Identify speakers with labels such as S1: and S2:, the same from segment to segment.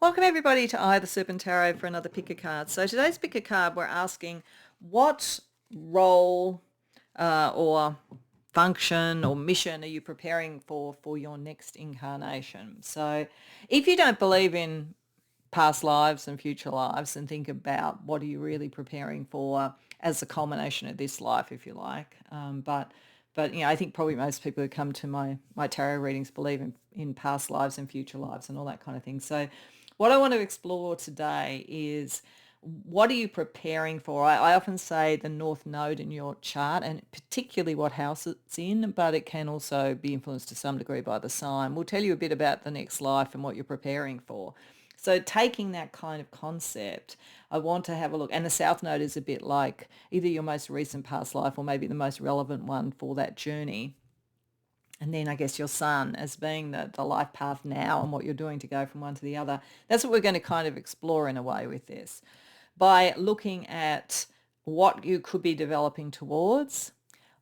S1: Welcome everybody to the Serpent Tarot for another pick a card. So today's pick a card, we're asking what role or function or mission are you preparing for your next incarnation? So if you don't believe in past lives and future lives, and think about what are you really preparing for as a culmination of this life, if you like. But I think probably most people who come to my tarot readings believe in past lives and future lives and all that kind of thing. So what I want to explore today is what are you preparing for? I often say the North Node in your chart, and particularly what house it's in, but it can also be influenced to some degree by the sign. We'll tell you a bit about the next life and what you're preparing for. So taking that kind of concept, I want to have a look. And the South Node is a bit like either your most recent past life or maybe the most relevant one for that journey. And then I guess your sun as being the life path now and what you're doing to go from one to the other. That's what we're going to kind of explore in a way with this, by looking at what you could be developing towards,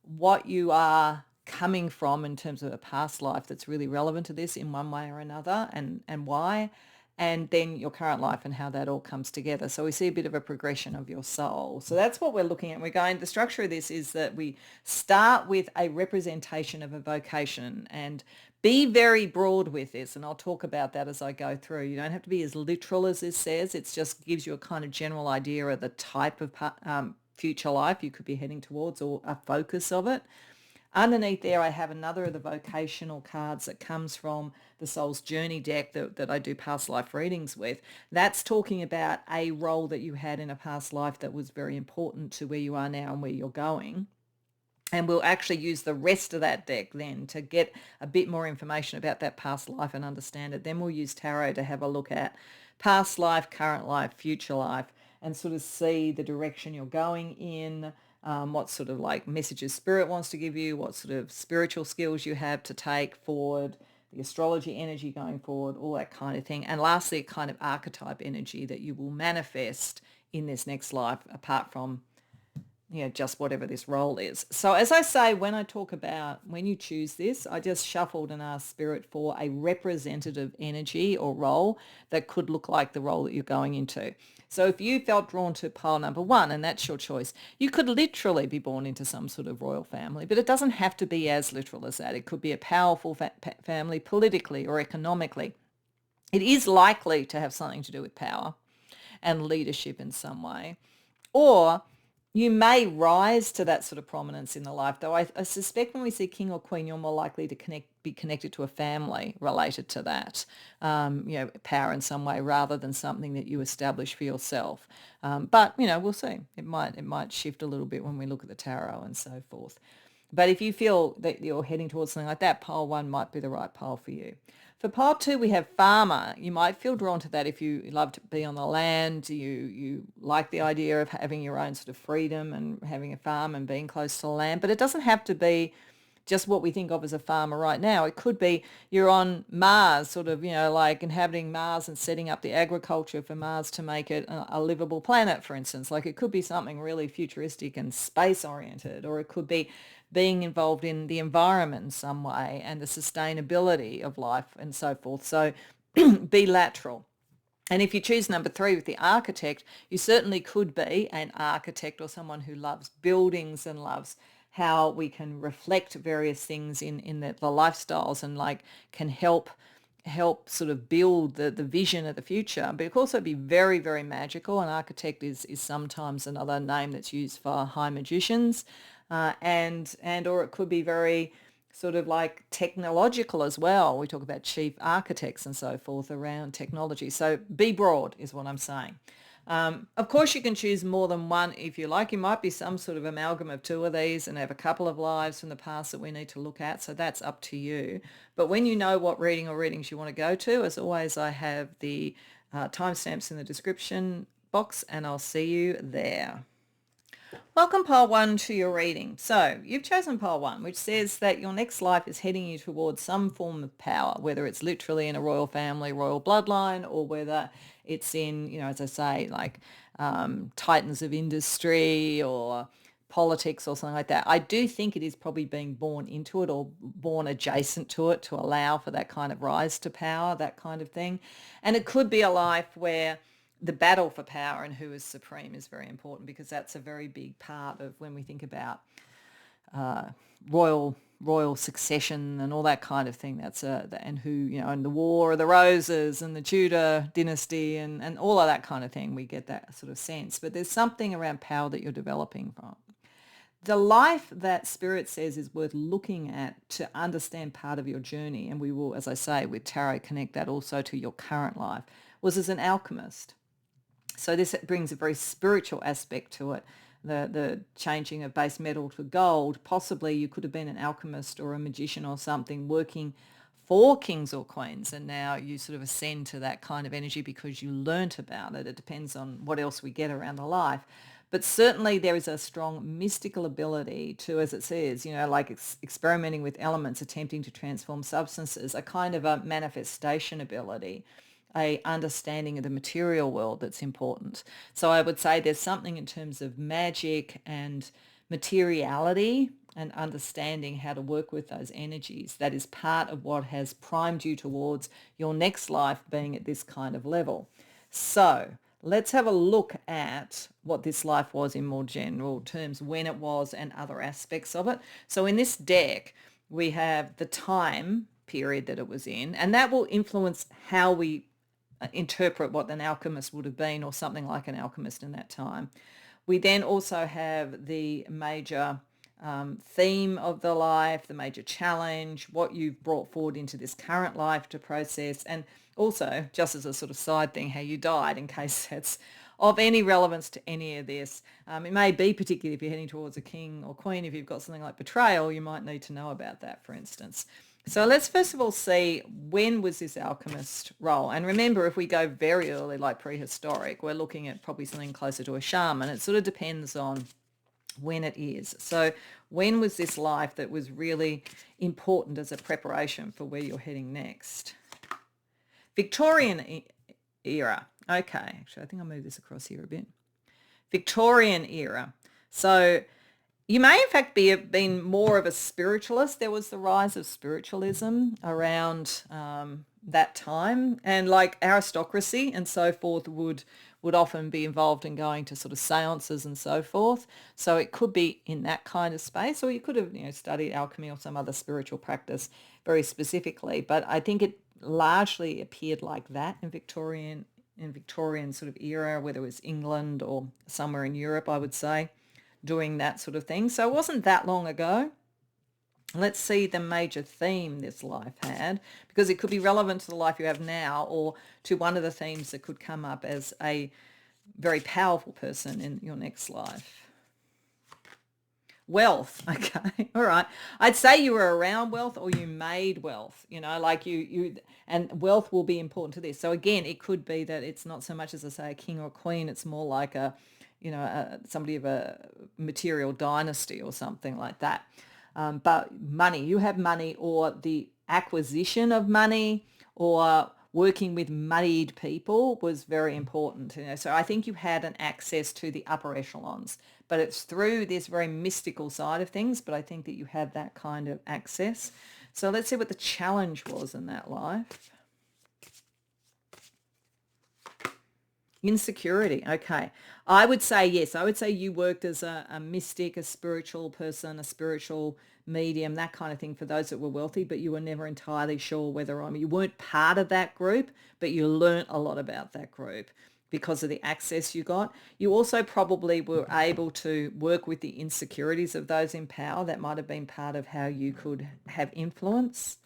S1: what you are coming from in terms of a past life that's really relevant to this in one way or another, and why, and then your current life and how that all comes together. So we see a bit of a progression of your soul. So that's what we're looking at. The structure of this is that we start with a representation of a vocation, and be very broad with this, and I'll talk about that as I go through. You don't have to be as literal as this says. It just gives you a kind of general idea of the type of future life you could be heading towards, or a focus of it. Underneath there, I have another of the vocational cards that comes from the Soul's Journey deck that I do past life readings with. That's talking about a role that you had in a past life that was very important to where you are now and where you're going. And we'll actually use the rest of that deck then to get a bit more information about that past life and understand it. Then we'll use tarot to have a look at past life, current life, future life, and sort of see the direction you're going in, what sort of like messages spirit wants to give you, what sort of spiritual skills you have to take forward, the astrology energy going forward, all that kind of thing. And lastly, a kind of archetype energy that you will manifest in this next life, apart from just whatever this role is. So as I say, when I talk about when you choose this, I just shuffled and asked spirit for a representative energy or role that could look like the role that you're going into. So if you felt drawn to pile number 1, and that's your choice, you could literally be born into some sort of royal family, but it doesn't have to be as literal as that. It could be a powerful family politically or economically. It is likely to have something to do with power and leadership in some way. Or you may rise to that sort of prominence in the life, though I suspect when we see king or queen, you're more likely to be connected to a family related to that, power in some way, rather than something that you establish for yourself. But we'll see. It might shift a little bit when we look at the tarot and so forth. But if you feel that you're heading towards something like that, pile 1 might be the right pile for you. For pile 2, we have farmer. You might feel drawn to that if you love to be on the land, you like the idea of having your own sort of freedom and having a farm and being close to the land. But it doesn't have to be just what we think of as a farmer right now. It could be you're on Mars, sort of, like inhabiting Mars and setting up the agriculture for Mars to make it a livable planet, for instance. Like it could be something really futuristic and space oriented, or it could be being involved in the environment in some way and the sustainability of life and so forth. So be lateral. And if you choose number 3 with the architect, you certainly could be an architect or someone who loves buildings and loves how we can reflect various things in the lifestyles, and like can help sort of build the vision of the future. But it could also be very, very magical. An architect is sometimes another name that's used for high magicians, and or it could be very sort of like technological as well. We talk about chief architects and so forth around technology. So be broad is what I'm saying. Of course, you can choose more than one if you like. You might be some sort of amalgam of 2 of these and have a couple of lives from the past that we need to look at. So that's up to you. But when you know what reading or readings you want to go to, as always, I have the timestamps in the description box, and I'll see you there. Welcome, pile 1, to your reading. So you've chosen pile 1, which says that your next life is heading you towards some form of power, whether it's literally in a royal family, royal bloodline, or whether it's in, as I say, like titans of industry or politics or something like that. I do think it is probably being born into it or born adjacent to it to allow for that kind of rise to power, that kind of thing. And it could be a life where the battle for power and who is supreme is very important, because that's a very big part of when we think about royal succession and all that kind of thing. That's and who, and the War of the Roses and the Tudor dynasty and all of that kind of thing. We get that sort of sense. But there's something around power that you're developing from. The life that Spirit says is worth looking at to understand part of your journey, and we will, as I say, with tarot, connect that also to your current life, was as an alchemist. So this brings a very spiritual aspect to it. The changing of base metal to gold. Possibly you could have been an alchemist or a magician or something working for kings or queens, and now you sort of ascend to that kind of energy because you learnt about it. It depends on what else we get around the life. But certainly there is a strong mystical ability to, as it says, like experimenting with elements, attempting to transform substances, a kind of a manifestation ability, a understanding of the material world that's important. So I would say there's something in terms of magic and materiality and understanding how to work with those energies that is part of what has primed you towards your next life being at this kind of level. So let's have a look at what this life was in more general terms, when it was and other aspects of it. So in this deck, we have the time period that it was in, and that will influence how we interpret what an alchemist would have been or something like an alchemist in that time. We then also have the major theme of the life, the major challenge, what you've brought forward into this current life to process, and also, just as a sort of side thing, how you died, in case that's of any relevance to any of this. It may be, particularly if you're heading towards a king or queen, if you've got something like betrayal, you might need to know about that, for instance. So let's first of all see, when was this alchemist role? And remember, if we go very early, like prehistoric, we're looking at probably something closer to a shaman. It sort of depends on when it is. So when was this life that was really important as a preparation for where you're heading next? Victorian era. Okay, actually, I think I'll move this across here a bit. Victorian era. So you may, in fact, been more of a spiritualist. There was the rise of spiritualism around that time, and like aristocracy and so forth would often be involved in going to sort of seances and so forth. So it could be in that kind of space, or you could have studied alchemy or some other spiritual practice very specifically. But I think it largely appeared like that in Victorian sort of era, whether it was England or somewhere in Europe, I would say, doing that sort of thing. So it wasn't that long ago. Let's see the major theme this life had, because it could be relevant to the life you have now or to one of the themes that could come up as a very powerful person in your next life. Wealth. Okay. All right. I'd say you were around wealth or you made wealth, like you and wealth will be important to this. So again, it could be that it's not so much as I say a king or a queen. It's more like somebody of a material dynasty or something like that. But money, you have money, or the acquisition of money, or working with moneyed people was very important. So I think you had an access to the upper echelons, but it's through this very mystical side of things. But I think that you had that kind of access. So let's see what the challenge was in that life. Insecurity. Okay. I would say yes. I would say you worked as a mystic, a spiritual person, a spiritual medium, that kind of thing for those that were wealthy, but you were never entirely sure whether you weren't part of that group, but you learnt a lot about that group because of the access you got. You also probably were able to work with the insecurities of those in power. That might have been part of how you could have influence.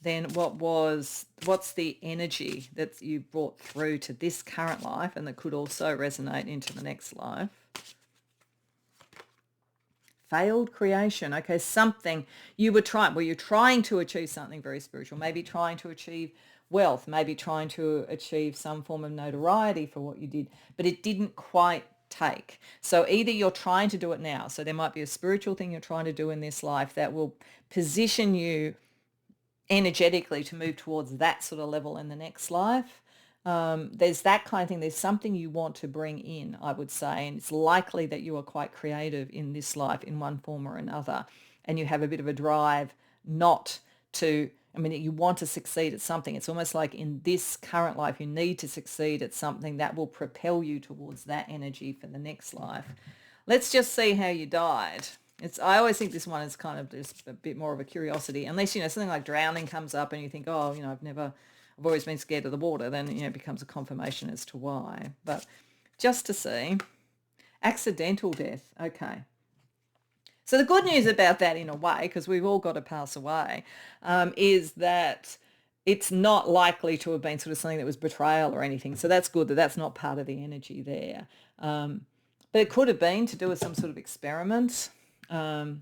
S1: Then what's the energy that you brought through to this current life and that could also resonate into the next life? Failed creation. Okay, something you were trying to achieve something very spiritual, maybe trying to achieve wealth, maybe trying to achieve some form of notoriety for what you did, but it didn't quite take. So either you're trying to do it now, so there might be a spiritual thing you're trying to do in this life that will position you energetically to move towards that sort of level in the next life, There's that kind of thing. There's something you want to bring in, I would say, and it's likely that you are quite creative in this life in one form or another, and you have a bit of a drive not to, I mean, you want to succeed at something. It's almost like in this current life, you need to succeed at something that will propel you towards that energy for the next life. Let's just see how you died. I always think this one is kind of just a bit more of a curiosity. Unless, something like drowning comes up and you think, oh, I've always been scared of the water, then, it becomes a confirmation as to why. But just to see. Accidental death. Okay. So the good news about that, in a way, because we've all got to pass away, is that it's not likely to have been sort of something that was betrayal or anything. So that's good that that's not part of the energy there. But it could have been to do with some sort of experiment. Who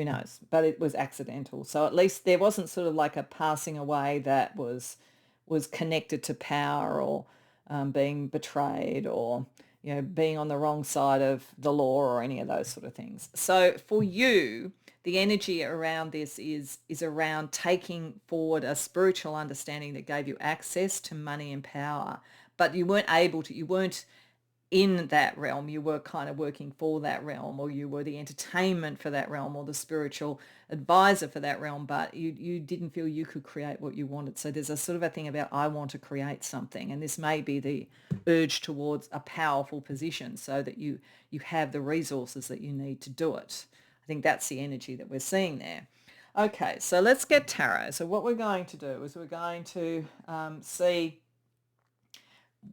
S1: knows? But it was accidental. So at least there wasn't sort of like a passing away that was connected to power or being betrayed or, being on the wrong side of the law or any of those sort of things. So for you, the energy around this is around taking forward a spiritual understanding that gave you access to money and power, but you weren't in that realm. You were kind of working for that realm, or you were the entertainment for that realm or the spiritual advisor for that realm, but you didn't feel you could create what you wanted. So there's a sort of a thing about, I want to create something, and this may be the urge towards a powerful position so that you have the resources that you need to do it. I think that's the energy that we're seeing there. Okay, so let's get tarot. So what we're going to do is we're going to see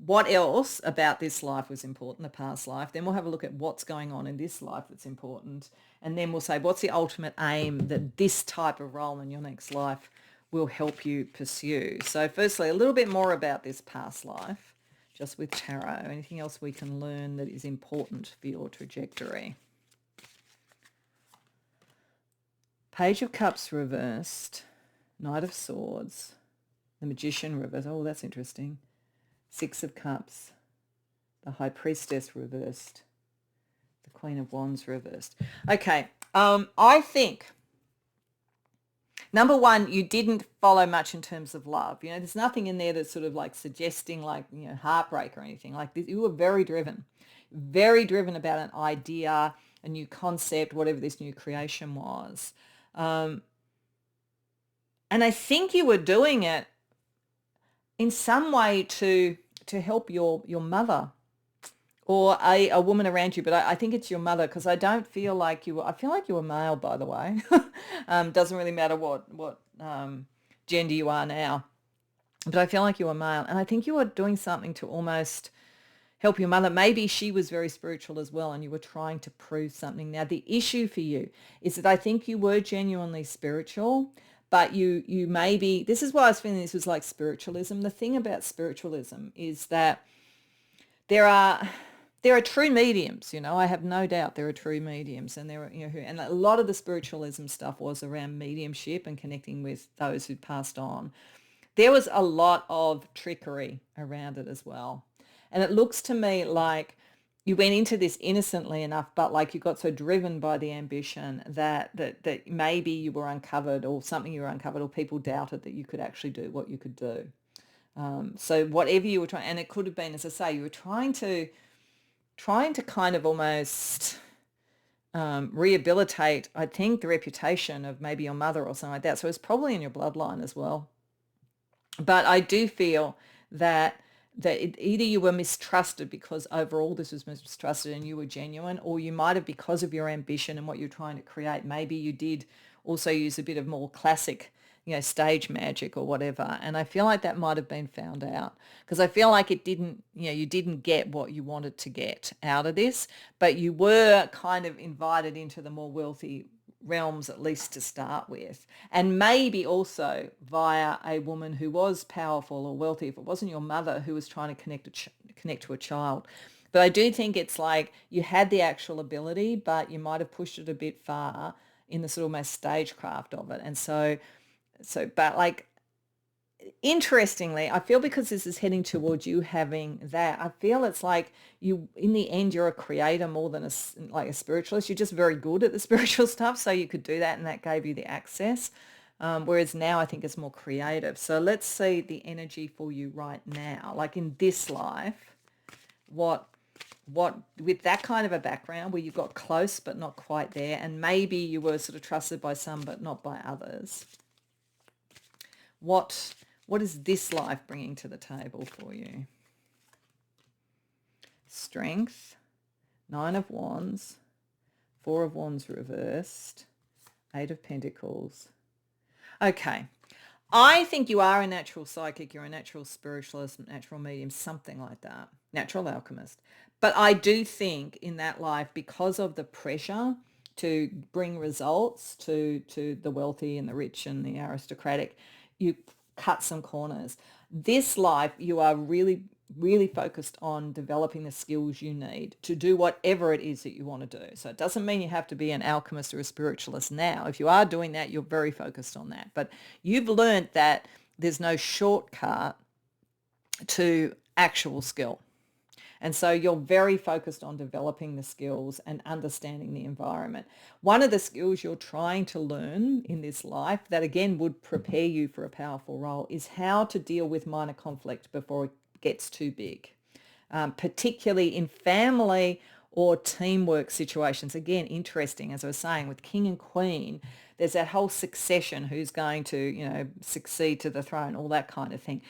S1: what else about this life was important, the past life. Then we'll have a look at what's going on in this life that's important. And then we'll say, what's the ultimate aim that this type of role in your next life will help you pursue? So firstly, a little bit more about this past life, just with tarot. Anything else we can learn that is important for your trajectory? Page of Cups reversed, Knight of Swords, the Magician reversed. Oh, that's interesting. Six of Cups, the High Priestess reversed, the Queen of Wands reversed. Okay, I think, number one, you didn't follow much in terms of love. There's nothing in there that's sort of like suggesting like, heartbreak or anything like this. You were very driven about an idea, a new concept, whatever this new creation was. And I think you were doing it in some way to help your mother or a woman around you, but I think it's your mother, because I don't feel like I feel like you were male, by the way. Doesn't really matter what gender you are now, but I feel like you were male, and I think you were doing something to almost help your mother. Maybe she was very spiritual as well, and you were trying to prove something. Now, the issue for you is that I think you were genuinely spiritual, but you maybe, this is why I was feeling this was like spiritualism. The thing about spiritualism is that there are true mediums, I have no doubt there are true mediums, and there are, and a lot of the spiritualism stuff was around mediumship and connecting with those who'd passed on. There was a lot of trickery around it as well. And it looks to me like you went into this innocently enough, but like you got so driven by the ambition that maybe you were uncovered, or something you were uncovered, or people doubted that you could actually do what you could do. So whatever you were trying, and it could have been, as I say, you were trying to kind of almost rehabilitate, I think, the reputation of maybe your mother or something like that. So it's probably in your bloodline as well. But I do feel that either you were mistrusted because overall this was mistrusted and you were genuine, or you might have, because of your ambition and what you're trying to create, maybe you did also use a bit of more classic, stage magic or whatever. And I feel like that might have been found out, because I feel like you didn't get what you wanted to get out of this, but you were kind of invited into the more wealthy realms, at least to start with, and maybe also via a woman who was powerful or wealthy, if it wasn't your mother who was trying to connect to a child. But I do think it's like you had the actual ability, but you might have pushed it a bit far in the sort of almost stagecraft of it. And so but like, interestingly, I feel because this is heading towards you having that, I feel it's like you, in the end, you're a creator more than a spiritualist. You're just very good at the spiritual stuff, so you could do that, and that gave you the access. Whereas now I think it's more creative. So let's see the energy for you right now. Like in this life, what with that kind of a background where you got close but not quite there, and maybe you were sort of trusted by some but not by others. What is this life bringing to the table for you? Strength, 9 of Wands, 4 of Wands reversed, 8 of Pentacles. Okay. I think you are a natural psychic, you're a natural spiritualist, natural medium, something like that, natural alchemist. But I do think in that life, because of the pressure to bring results to the wealthy and the rich and the aristocratic, you cut some corners. This life, you are really, really focused on developing the skills you need to do whatever it is that you want to do. So it doesn't mean you have to be an alchemist or a spiritualist now. If you are doing that, you're very focused on that. But you've learned that there's no shortcut to actual skill. And so you're very focused on developing the skills and understanding the environment. One of the skills you're trying to learn in this life that, again, would prepare you for a powerful role is how to deal with minor conflict before it gets too big, particularly in family or teamwork situations. Again, interesting, as I was saying, with king and queen, there's that whole succession, who's going to, succeed to the throne, all that kind of thing.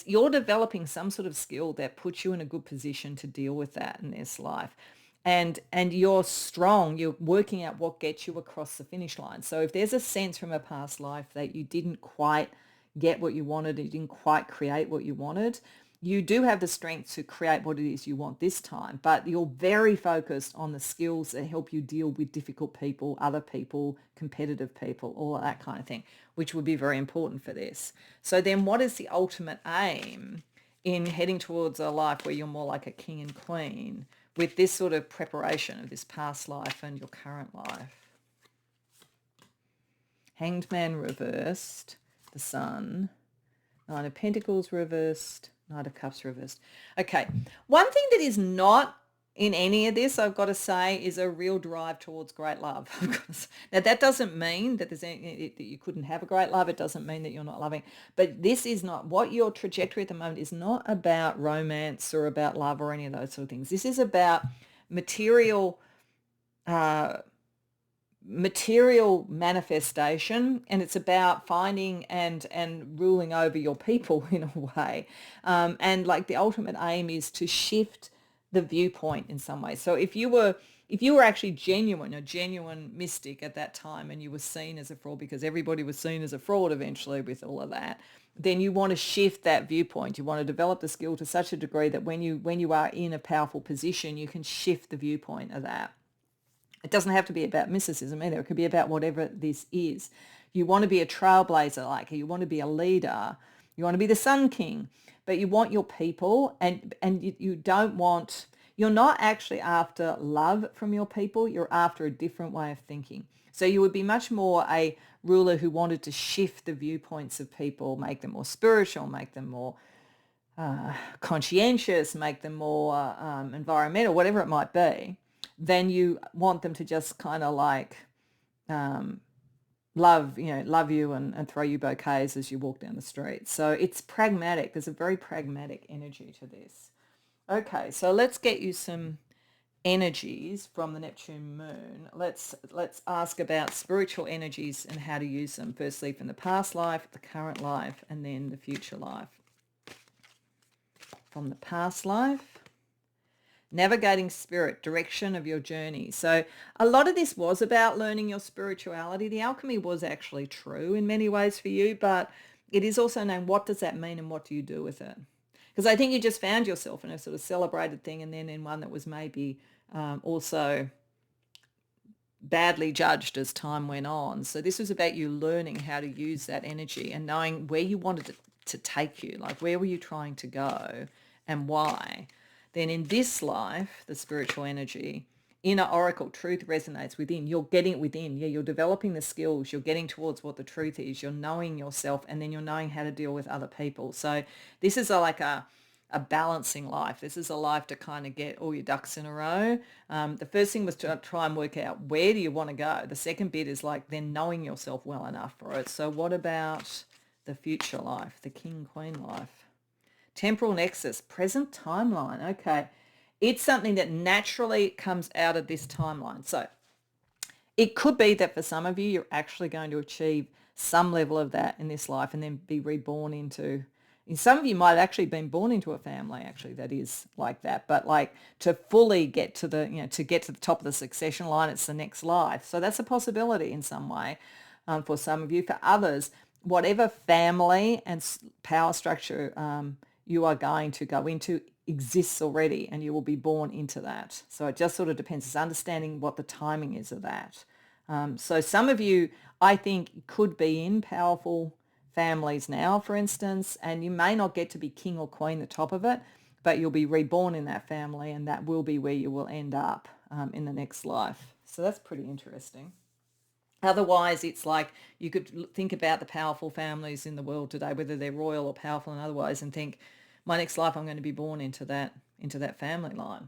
S1: You're developing some sort of skill that puts you in a good position to deal with that in this life. And you're strong, you're working out what gets you across the finish line. So if there's a sense from a past life that you didn't quite get what you wanted, you didn't quite create what you wanted, you do have the strength to create what it is you want this time, but you're very focused on the skills that help you deal with difficult people, other people, competitive people, all that kind of thing, which would be very important for this. So then what is the ultimate aim in heading towards a life where you're more like a king and queen with this sort of preparation of this past life and your current life? Hanged Man reversed, the Sun, 9 of Pentacles reversed, Knight of Cups reversed. Okay, one thing that is not in any of this, I've got to say, is a real drive towards great love. Now, that doesn't mean that that you couldn't have a great love. It doesn't mean that you're not loving. But this is not, what your trajectory at the moment is not about romance or about love or any of those sort of things. This is about material manifestation, and it's about finding and ruling over your people in a way, and like the ultimate aim is to shift the viewpoint in some way. So if you were actually a genuine mystic at that time, and you were seen as a fraud because everybody was seen as a fraud eventually with all of that, then you want to shift that viewpoint. You want to develop the skill to such a degree that when you are in a powerful position, you can shift the viewpoint of that. It doesn't have to be about mysticism either. It could be about whatever this is. You want to be a trailblazer, like you want to be a leader. You want to be the Sun King, but you want your people, and you don't want, you're not actually after love from your people. You're after a different way of thinking. So you would be much more a ruler who wanted to shift the viewpoints of people, make them more spiritual, make them more conscientious, make them more environmental, whatever it might be. Then you want them to just kind of like love you and throw you bouquets as you walk down the street. So it's pragmatic. There's a very pragmatic energy to this. Okay, so let's get you some energies from the Neptune moon. Let's ask about spiritual energies and how to use them. Firstly, from the past life, the current life, and then the future life. From the past life, navigating spirit, direction of your journey. So a lot of this was about learning your spirituality. The alchemy was actually true in many ways for you, but it is also knowing what does that mean and what do you do with it? Because I think you just found yourself in a sort of celebrated thing, and then in one that was maybe also badly judged as time went on. So this was about you learning how to use that energy and knowing where you wanted it to take you, like where were you trying to go and why. Then in this life, the spiritual energy, inner oracle, truth resonates within. You're getting it within. Yeah, you're developing the skills. You're getting towards what the truth is. You're knowing yourself, and then you're knowing how to deal with other people. So this is like a a balancing life. This is a life to kind of get all your ducks in a row. The first thing was to try and work out where do you want to go. The second bit is like then knowing yourself well enough for it. So what about the future life, the king-queen life? Temporal nexus, present timeline. Okay. It's something that naturally comes out of this timeline. So it could be that for some of you, you're actually going to achieve some level of that in this life and then be reborn into, and some of you might have actually been born into a family actually that is like that, but like to fully get to the, to get to the top of the succession line, it's the next life. So that's a possibility in some way for some of you. For others, whatever family and power structure you are going to go into exists already and you will be born into that. So it just sort of depends. It's understanding what the timing is of that. So some of you, I think, could be in powerful families now, for instance, and you may not get to be king or queen, the top of it, but you'll be reborn in that family and that will be where you will end up in the next life. So that's pretty interesting. Otherwise, it's like you could think about the powerful families in the world today, whether they're royal or powerful and otherwise, and think, my next life I'm going to be born into that family line.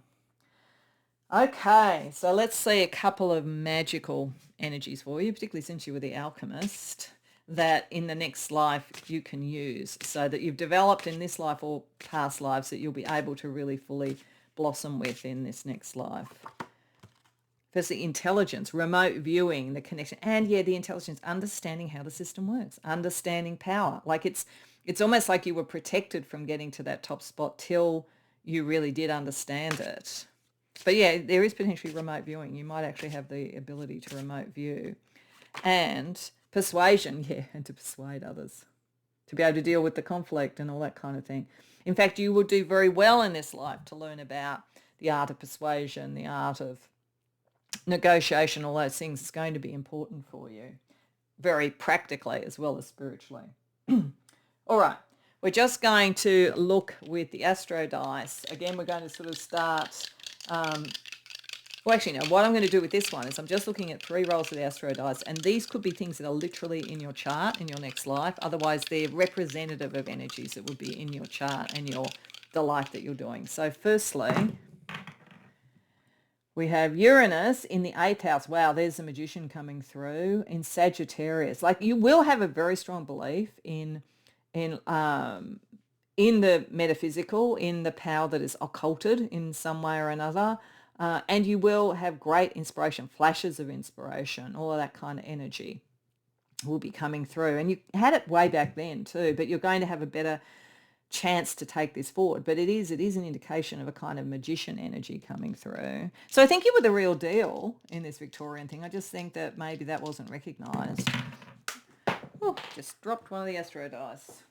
S1: Okay, so let's see a couple of magical energies for you, particularly since you were the alchemist, that in the next life you can use so that you've developed in this life or past lives that you'll be able to really fully blossom with in this next life. Firstly, intelligence, remote viewing, the connection, and the intelligence, understanding how the system works, understanding power. Like it's almost like you were protected from getting to that top spot till you really did understand it. But there is potentially remote viewing. You might actually have the ability to remote view. And persuasion, and to persuade others, to be able to deal with the conflict and all that kind of thing. In fact, you will do very well in this life to learn about the art of persuasion, the art of negotiation, all those things. It's going to be important for you, very practically as well as spiritually. All right, we're just going to look with the astro dice. Again, we're going to sort of start... what I'm going to do with this one is I'm just looking at 3 rolls of the astro dice, and these could be things that are literally in your chart in your next life. Otherwise, they're representative of energies that would be in your chart and the life that you're doing. So firstly, we have Uranus in the 8th house. Wow, there's the magician coming through in Sagittarius. Like you will have a very strong belief in the metaphysical, in the power that is occulted in some way or another. And you will have great inspiration, flashes of inspiration, all of that kind of energy will be coming through. And you had it way back then too, but you're going to have a better chance to take this forward. But it is an indication of a kind of magician energy coming through. So I think you were the real deal in this Victorian thing. I just think that maybe that wasn't recognised. Oh, just dropped one of the astro dice.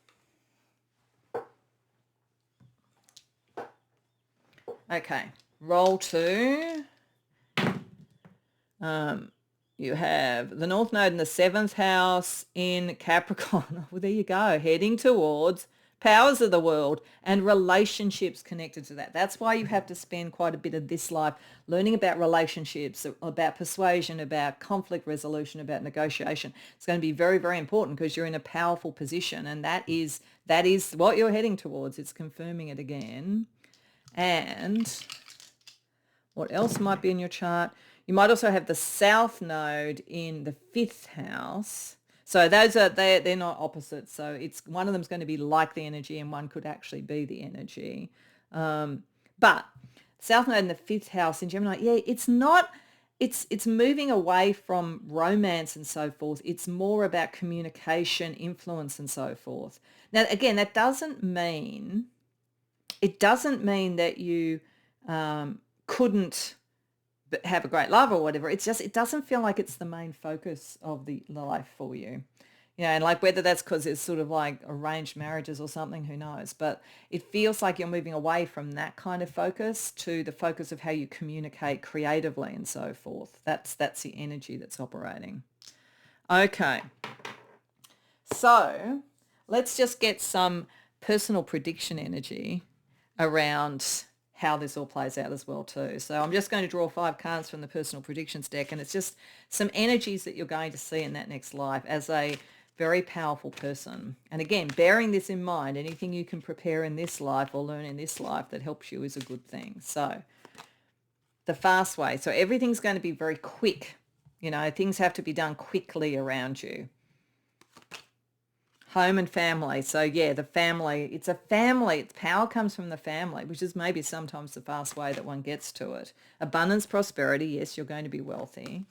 S1: Okay, roll 2. You have the North Node in the 7th house in Capricorn. Well, there you go, heading towards powers of the world and relationships connected to that. That's why you have to spend quite a bit of this life learning about relationships, about persuasion, about conflict resolution, about negotiation. It's going to be very, very important because you're in a powerful position, and that is what you're heading towards. It's confirming it again. And what else might be in your chart? You might also have the South Node in the 5th house. So they're not opposites. So it's one of them's going to be like the energy, and one could actually be the energy. But South Node in the 5th house in Gemini, it's not. It's moving away from romance and so forth. It's more about communication, influence, and so forth. Now, again, that doesn't mean that you couldn't have a great love or whatever. It's just, it doesn't feel like it's the main focus of the life for you. And like whether that's because it's sort of like arranged marriages or something, who knows? But it feels like you're moving away from that kind of focus to the focus of how you communicate creatively and so forth. That's the energy that's operating. Okay. So let's just get some personal prediction energy around how this all plays out as well too. So I'm just going to draw 5 cards from the personal predictions deck, and it's just some energies that you're going to see in that next life as a very powerful person. And again, bearing this in mind, anything you can prepare in this life or learn in this life that helps you is a good thing. So the fast way. So everything's going to be very quick. Things have to be done quickly around you. Home and family. So yeah, the family, it's a family. Its power comes from the family, which is maybe sometimes the fast way that one gets to it. Abundance, prosperity. Yes, you're going to be wealthy.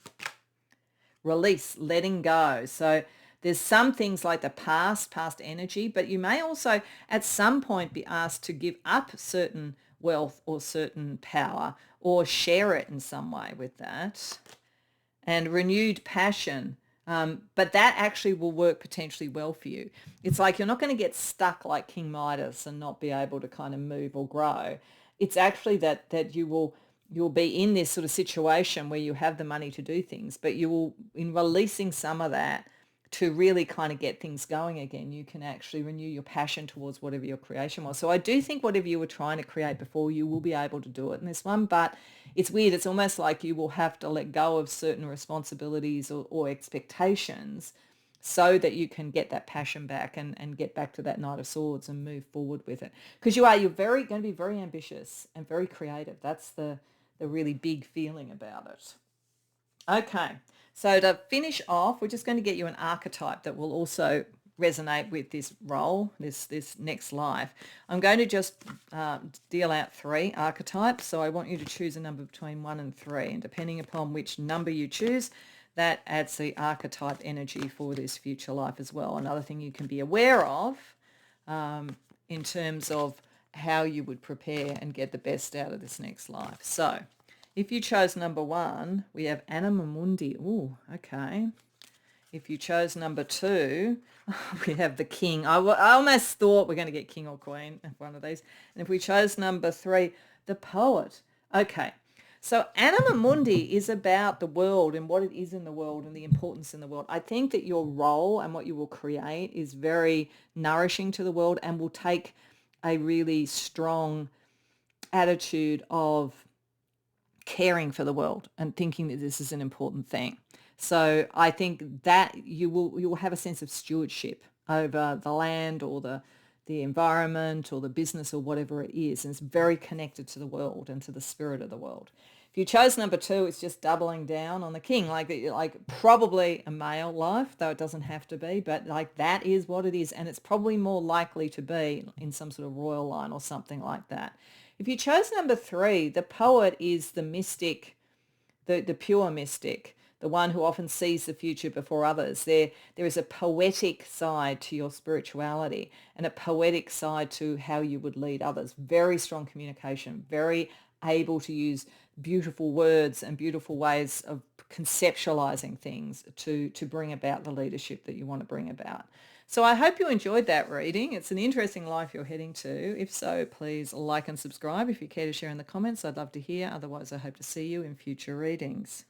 S1: Release, letting go. So there's some things like the past energy, but you may also at some point be asked to give up certain wealth or certain power or share it in some way with that. And renewed passion. But that actually will work potentially well for you. It's like you're not going to get stuck like King Midas and not be able to kind of move or grow. It's actually that you'll be in this sort of situation where you have the money to do things, but you will, in releasing some of that to really kind of get things going again, you can actually renew your passion towards whatever your creation was. So I do think whatever you were trying to create before, you will be able to do it in this one, but it's weird. It's almost like you will have to let go of certain responsibilities or expectations so that you can get that passion back and get back to that Knight of Swords and move forward with it. Because you're going to be very ambitious and very creative. That's the really big feeling about it. Okay. So to finish off, we're just going to get you an archetype that will also resonate with this role, this next life. I'm going to just deal out 3 archetypes. So I want you to choose a number between 1 and 3. And depending upon which number you choose, that adds the archetype energy for this future life as well. Another thing you can be aware of in terms of how you would prepare and get the best out of this next life. So if you chose number 1, we have Anima Mundi. Ooh, okay. If you chose number 2, we have the King. I almost thought we're going to get King or Queen, one of these. And if we chose number 3, the Poet. Okay. So Anima Mundi is about the world and what it is in the world and the importance in the world. I think that your role and what you will create is very nourishing to the world and will take a really strong attitude of caring for the world and thinking that this is an important thing. So I think that you will have a sense of stewardship over the land or the environment or the business or whatever it is. And it's very connected to the world and to the spirit of the world. If you chose number 2, it's just doubling down on the King, like probably a male life, though it doesn't have to be, but like that is what it is. And it's probably more likely to be in some sort of royal line or something like that. If you chose number 3, the Poet is the mystic, the pure mystic, the one who often sees the future before others. There is a poetic side to your spirituality and a poetic side to how you would lead others. Very strong communication, very able to use beautiful words and beautiful ways of conceptualizing things to bring about the leadership that you want to bring about. So I hope you enjoyed that reading. It's an interesting life you're heading to. If so, please like and subscribe. If you care to share in the comments, I'd love to hear. Otherwise, I hope to see you in future readings.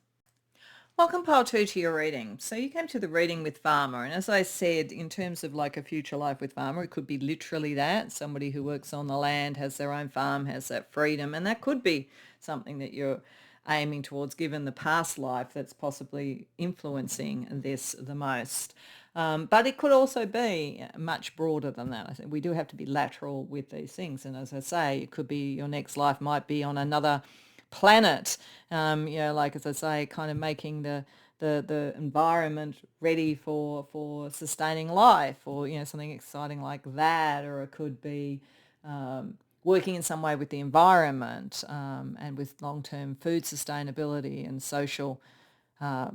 S1: Welcome, Pile 2, to your reading. So you came to the reading with Farmer. And as I said, in terms of like a future life with Farmer, it could be literally that. Somebody who works on the land, has their own farm, has that freedom. And that could be something that you're aiming towards, given the past life that's possibly influencing this the most. But it could also be much broader than that. I think we do have to be lateral with these things. And as I say, it could be your next life might be on another planet, like as I say, kind of making the environment ready for sustaining life, or something exciting like that. Or it could be working in some way with the environment and with long-term food sustainability and social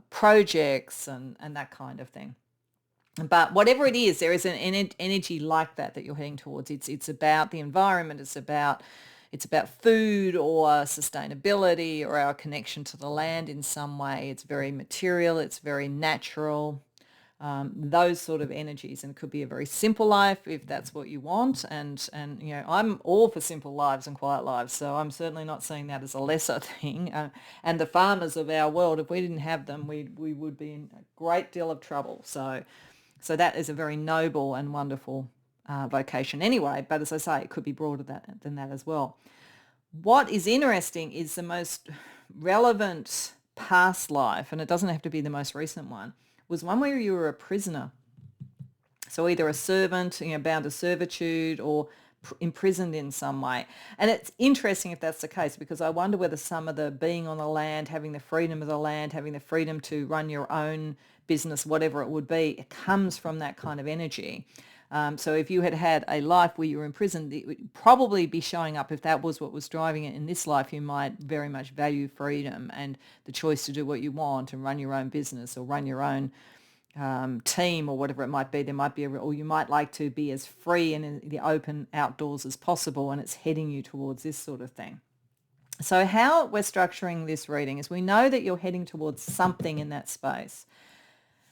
S1: projects and that kind of thing. But whatever it is, there is an energy like that you're heading towards. It's about the environment. It's about food or sustainability or our connection to the land in some way. It's very material. It's very natural. Those sort of energies, and it could be a very simple life if that's what you want. And I'm all for simple lives and quiet lives, so I'm certainly not seeing that as a lesser thing. And the farmers of our world, if we didn't have them, we would be in a great deal of trouble. So that is a very noble and wonderful vocation anyway, but as I say, it could be broader than that as well. What is interesting is the most relevant past life, and it doesn't have to be the most recent one, was one where you were a prisoner. So either a servant, bound to servitude, or imprisoned in some way. And it's interesting if that's the case, because I wonder whether some of the being on the land, having the freedom of the land, having the freedom to run your own business, whatever it would be, it comes from that kind of energy. So if you had had a life where you were imprisoned, it would probably be showing up. If that was what was driving it in this life, you might very much value freedom and the choice to do what you want and run your own business or run your own team or whatever it might be. There might be or you might like to be as free and in the open outdoors as possible, and it's heading you towards this sort of thing. So how we're structuring this reading is we know that you're heading towards something in that space.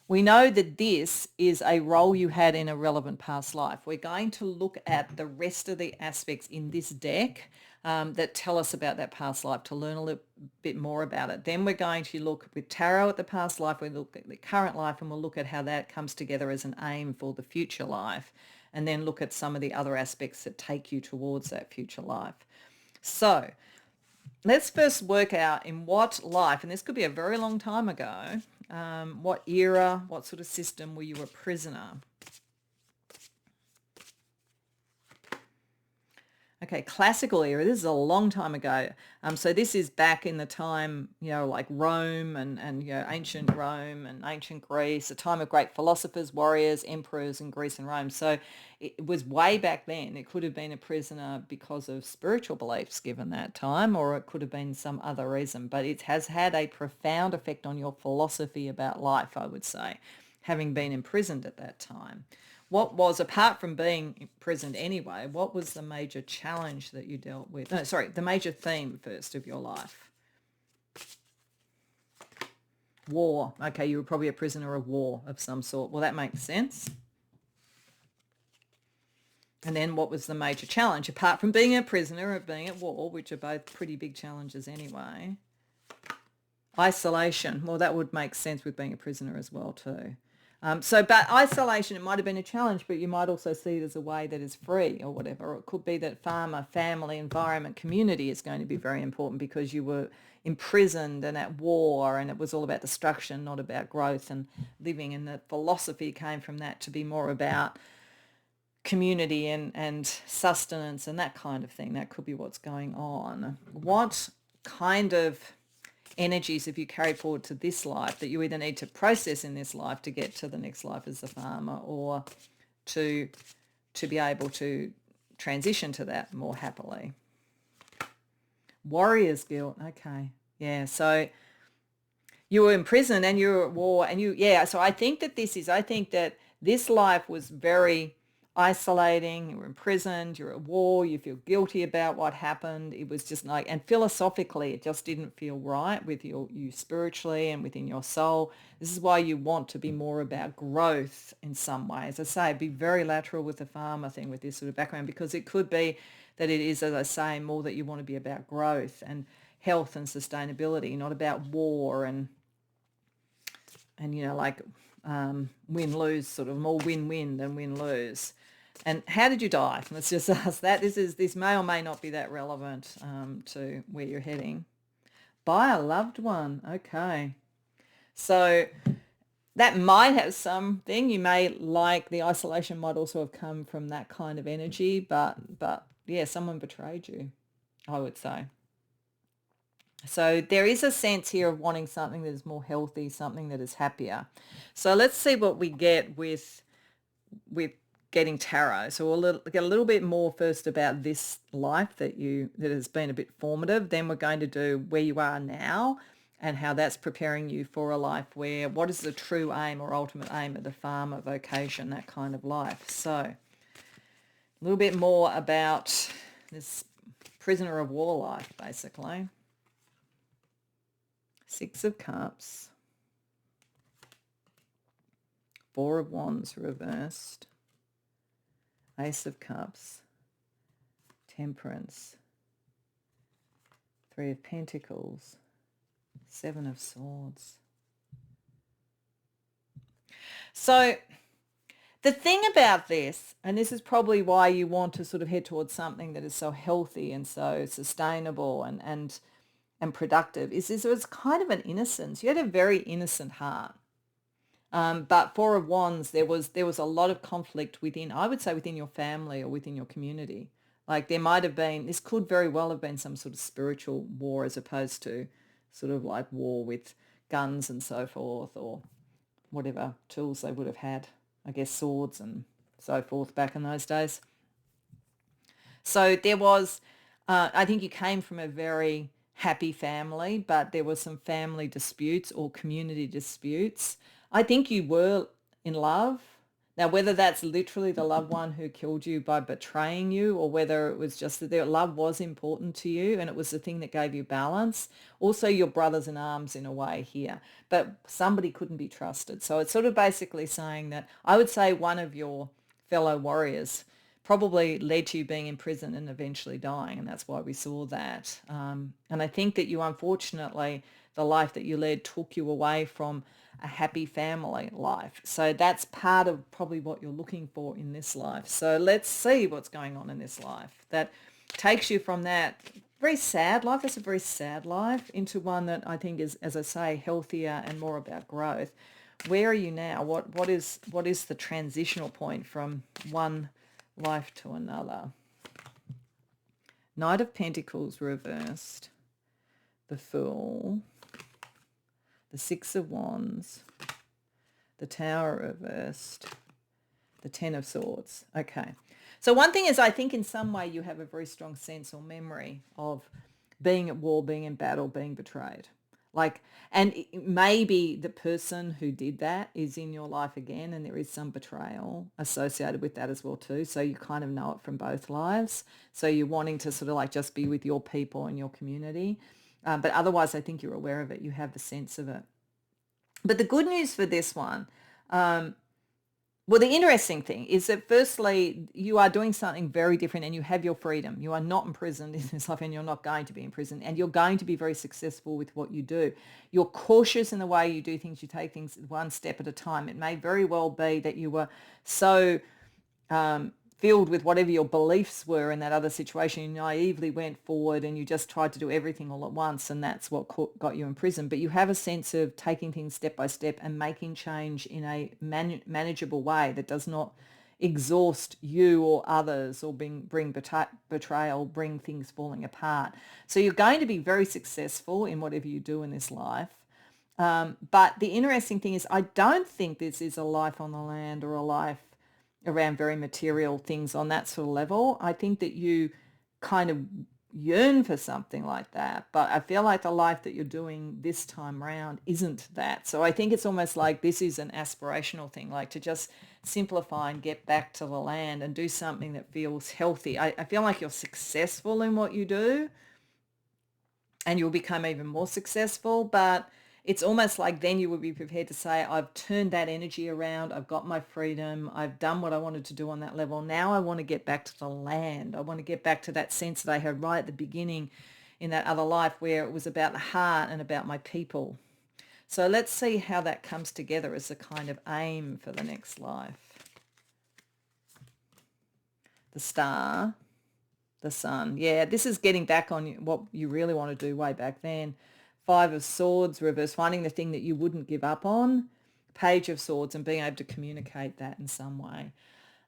S1: We know that this is a role you had in a relevant past life. We're going to look at the rest of the aspects in this deck that tell us about that past life to learn a little bit more about it. Then we're going to look with tarot at the past life, we look at the current life, and we'll look at how that comes together as an aim for the future life, and then look at some of the other aspects that take you towards that future life. So let's first work out in what life, and this could be a very long time ago, what era, what sort of system were you a prisoner? Okay, classical era, this is a long time ago. So this is back in the time, like Rome and ancient Rome and ancient Greece, a time of great philosophers, warriors, emperors in Greece and Rome. So it was way back then. It could have been a prisoner because of spiritual beliefs given that time, or it could have been some other reason. But it has had a profound effect on your philosophy about life, I would say, having been imprisoned at that time. What was, apart from being imprisoned anyway, what was the major challenge that you dealt with? No, sorry, the major theme first of your life. War. Okay, you were probably a prisoner of war of some sort. Well, that makes sense. And then what was the major challenge? Apart from being a prisoner of being at war, which are both pretty big challenges anyway. Isolation. Well, that would make sense with being a prisoner as well too. But isolation, it might have been a challenge, but you might also see it as a way that is free or whatever. Or it could be that farmer, family, environment, community is going to be very important because you were imprisoned and at war, and it was all about destruction, not about growth and living. And the philosophy came from that to be more about community and sustenance and that kind of thing. That could be what's going on. What kind of energies have you carried forward to this life that you either need to process in this life to get to the next life as a farmer, or to be able to transition to that more happily? Warrior's guilt. Okay. Yeah. So you were in prison and you were at war and so I think that this life was very isolating. You were imprisoned, you're at war, you feel guilty about what happened. It was just like, and philosophically, it just didn't feel right with you spiritually and within your soul. This is why you want to be more about growth in some way. As I say, be very lateral with the farmer thing with this sort of background, because it could be that it is, as I say, more that you want to be about growth and health and sustainability, not about war and win-lose, sort of more win-win than win-lose. And how did you die? Let's just ask that. This may or may not be that relevant to where you're heading. By a loved one. Okay. So that might have something. You may like the isolation might also have come from that kind of energy, but yeah, someone betrayed you, I would say. So there is a sense here of wanting something that is more healthy, something that is happier. So let's see what we get with getting tarot. So we'll get a little bit more first about this life that has been a bit formative. Then we're going to do where you are now and how that's preparing you for a life where, what is the true aim or ultimate aim of the farmer vocation, that kind of life. So a little bit more about this prisoner of war life, basically. Six of Cups, Four of Wands reversed, Ace of Cups, Temperance, Three of Pentacles, Seven of Swords. So the thing about this, and this is probably why you want to sort of head towards something that is so healthy and so sustainable and productive, is it's kind of an innocence. You had a very innocent heart. But Four of Wands, there was a lot of conflict within, I would say, within your family or within your community. Like there might have been, this could very well have been some sort of spiritual war as opposed to sort of like war with guns and so forth, or whatever tools they would have had. I guess swords and so forth back in those days. So there was, I think you came from a very happy family, but there were some family disputes or community disputes. I think you were in love. Now, whether that's literally the loved one who killed you by betraying you, or whether it was just that their love was important to you and it was the thing that gave you balance. Also, your brothers in arms in a way here, but somebody couldn't be trusted. So it's sort of basically saying that I would say one of your fellow warriors probably led to you being in prison and eventually dying, and that's why we saw that. And I think that you, unfortunately, the life that you led took you away from a happy family life. So that's part of probably what you're looking for in this life. So let's see what's going on in this life that takes you from that very sad life, that's a very sad life, into one that I think is, as I say, healthier and more about growth. Where are you now? What is the transitional point from one life to another? Knight of Pentacles reversed, the Fool, the Six of Wands, the Tower reversed, the Ten of Swords. Okay. So one thing is, I think in some way you have a very strong sense or memory of being at war, being in battle, being betrayed. Like, and maybe the person who did that is in your life again, and there is some betrayal associated with that as well too. So you kind of know it from both lives. So you're wanting to sort of like just be with your people and your community. But otherwise, I think you're aware of it. You have the sense of it. But the good news for this one, well, the interesting thing is that firstly, you are doing something very different and you have your freedom. You are not imprisoned in this life and you're not going to be imprisoned, and you're going to be very successful with what you do. You're cautious in the way you do things. You take things one step at a time. It may very well be that you were so filled with whatever your beliefs were in that other situation, you naively went forward and you just tried to do everything all at once, and that's what got you in prison. But you have a sense of taking things step by step and making change in a manageable way that does not exhaust you or others, or bring betrayal, bring things falling apart. So you're going to be very successful in whatever you do in this life. But the interesting thing is, I don't think this is a life on the land or a life around very material things on that sort of level. I think that you kind of yearn for something like that, but I feel like the life that you're doing this time round isn't that. So I think it's almost like this is an aspirational thing, like to just simplify and get back to the land and do something that feels healthy. I feel like you're successful in what you do and you'll become even more successful, but it's almost like then you would be prepared to say, I've turned that energy around. I've got my freedom. I've done what I wanted to do on that level. Now I want to get back to the land. I want to get back to that sense that I had right at the beginning in that other life, where it was about the heart and about my people. So let's see how that comes together as a kind of aim for the next life. The Star, the Sun. Yeah, this is getting back on what you really want to do way back then. Five of Swords reverse, finding the thing that you wouldn't give up on. Page of Swords, and being able to communicate that in some way.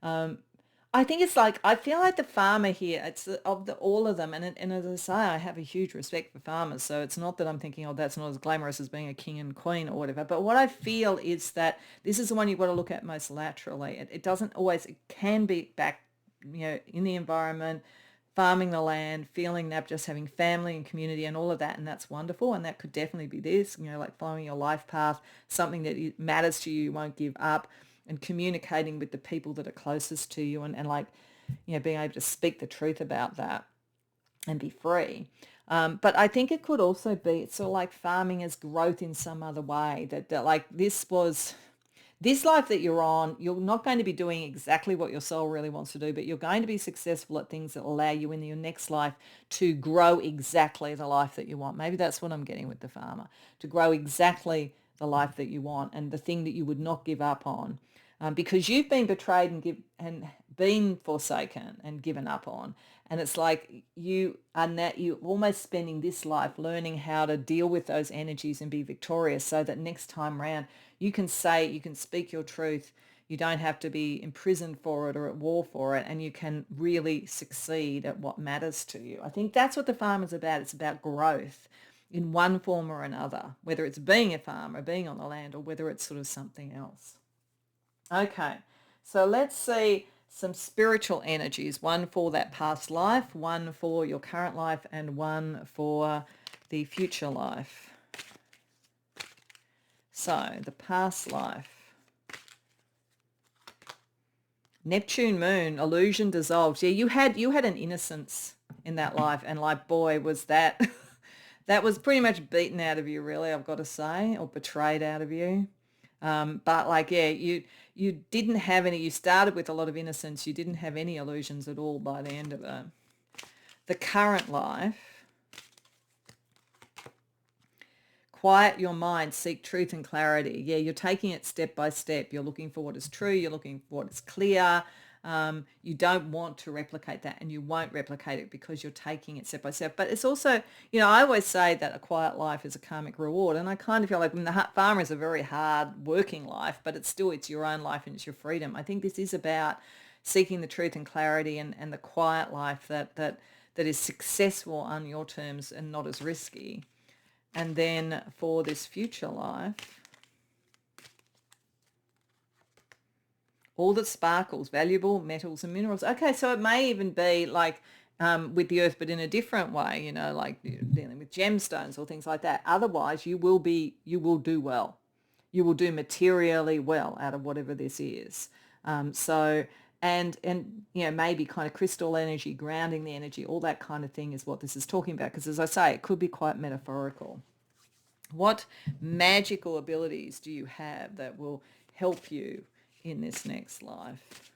S1: I think it's like, I feel like the farmer here, it's all of them. And as I say, I have a huge respect for farmers. So it's not that I'm thinking, oh, that's not as glamorous as being a king and queen or whatever. But what I feel is that this is the one you've got to look at most laterally. It doesn't always, it can be back, in the environment, farming the land, feeling that, just having family and community and all of that, and that's wonderful. And that could definitely be this, like following your life path, something that matters to you, you won't give up, and communicating with the people that are closest to you, and like, being able to speak the truth about that and be free. But I think it could also be, it's sort of like farming as growth in some other way, that like this life that you're on, you're not going to be doing exactly what your soul really wants to do, but you're going to be successful at things that allow you in your next life to grow exactly the life that you want. Maybe that's what I'm getting with the farmer, to grow exactly the life that you want and the thing that you would not give up on. because you've been betrayed and been forsaken and given up on. And it's like you're almost spending this life learning how to deal with those energies and be victorious, so that next time round you can speak your truth. You don't have to be imprisoned for it or at war for it, and you can really succeed at what matters to you. I think that's what the farm is about. It's about growth in one form or another, whether it's being a farmer, being on the land, or whether it's sort of something else. Okay, so let's see some spiritual energies, one for that past life, one for your current life, and one for the future life. So the past life. Neptune moon, illusion dissolves. Yeah, you had an innocence in that life, and like, boy, was that that was pretty much beaten out of you, really, I've got to say, or betrayed out of you. But like, yeah, you didn't have any. You started with a lot of innocence. You didn't have any illusions at all by the end of it. The current life. Quiet your mind, seek truth and clarity. Yeah, you're taking it step by step. You're looking for what is true. You're looking for what is clear. You don't want to replicate that, and you won't replicate it because you're taking it step by step. But it's also, I always say that a quiet life is a karmic reward, and I kind of feel like the farmer is a very hard working life, but it's your own life and it's your freedom. I think this is about seeking the truth and clarity, and the quiet life that is successful on your terms and not as risky. And then for this future life, all that sparkles, valuable metals and minerals. Okay, so it may even be like with the earth, but in a different way, like dealing with gemstones or things like that. Otherwise, you will do well. You will do materially well out of whatever this is. And maybe kind of crystal energy, grounding the energy, all that kind of thing is what this is talking about. Because as I say, it could be quite metaphorical. What magical abilities do you have that will help you in this next life?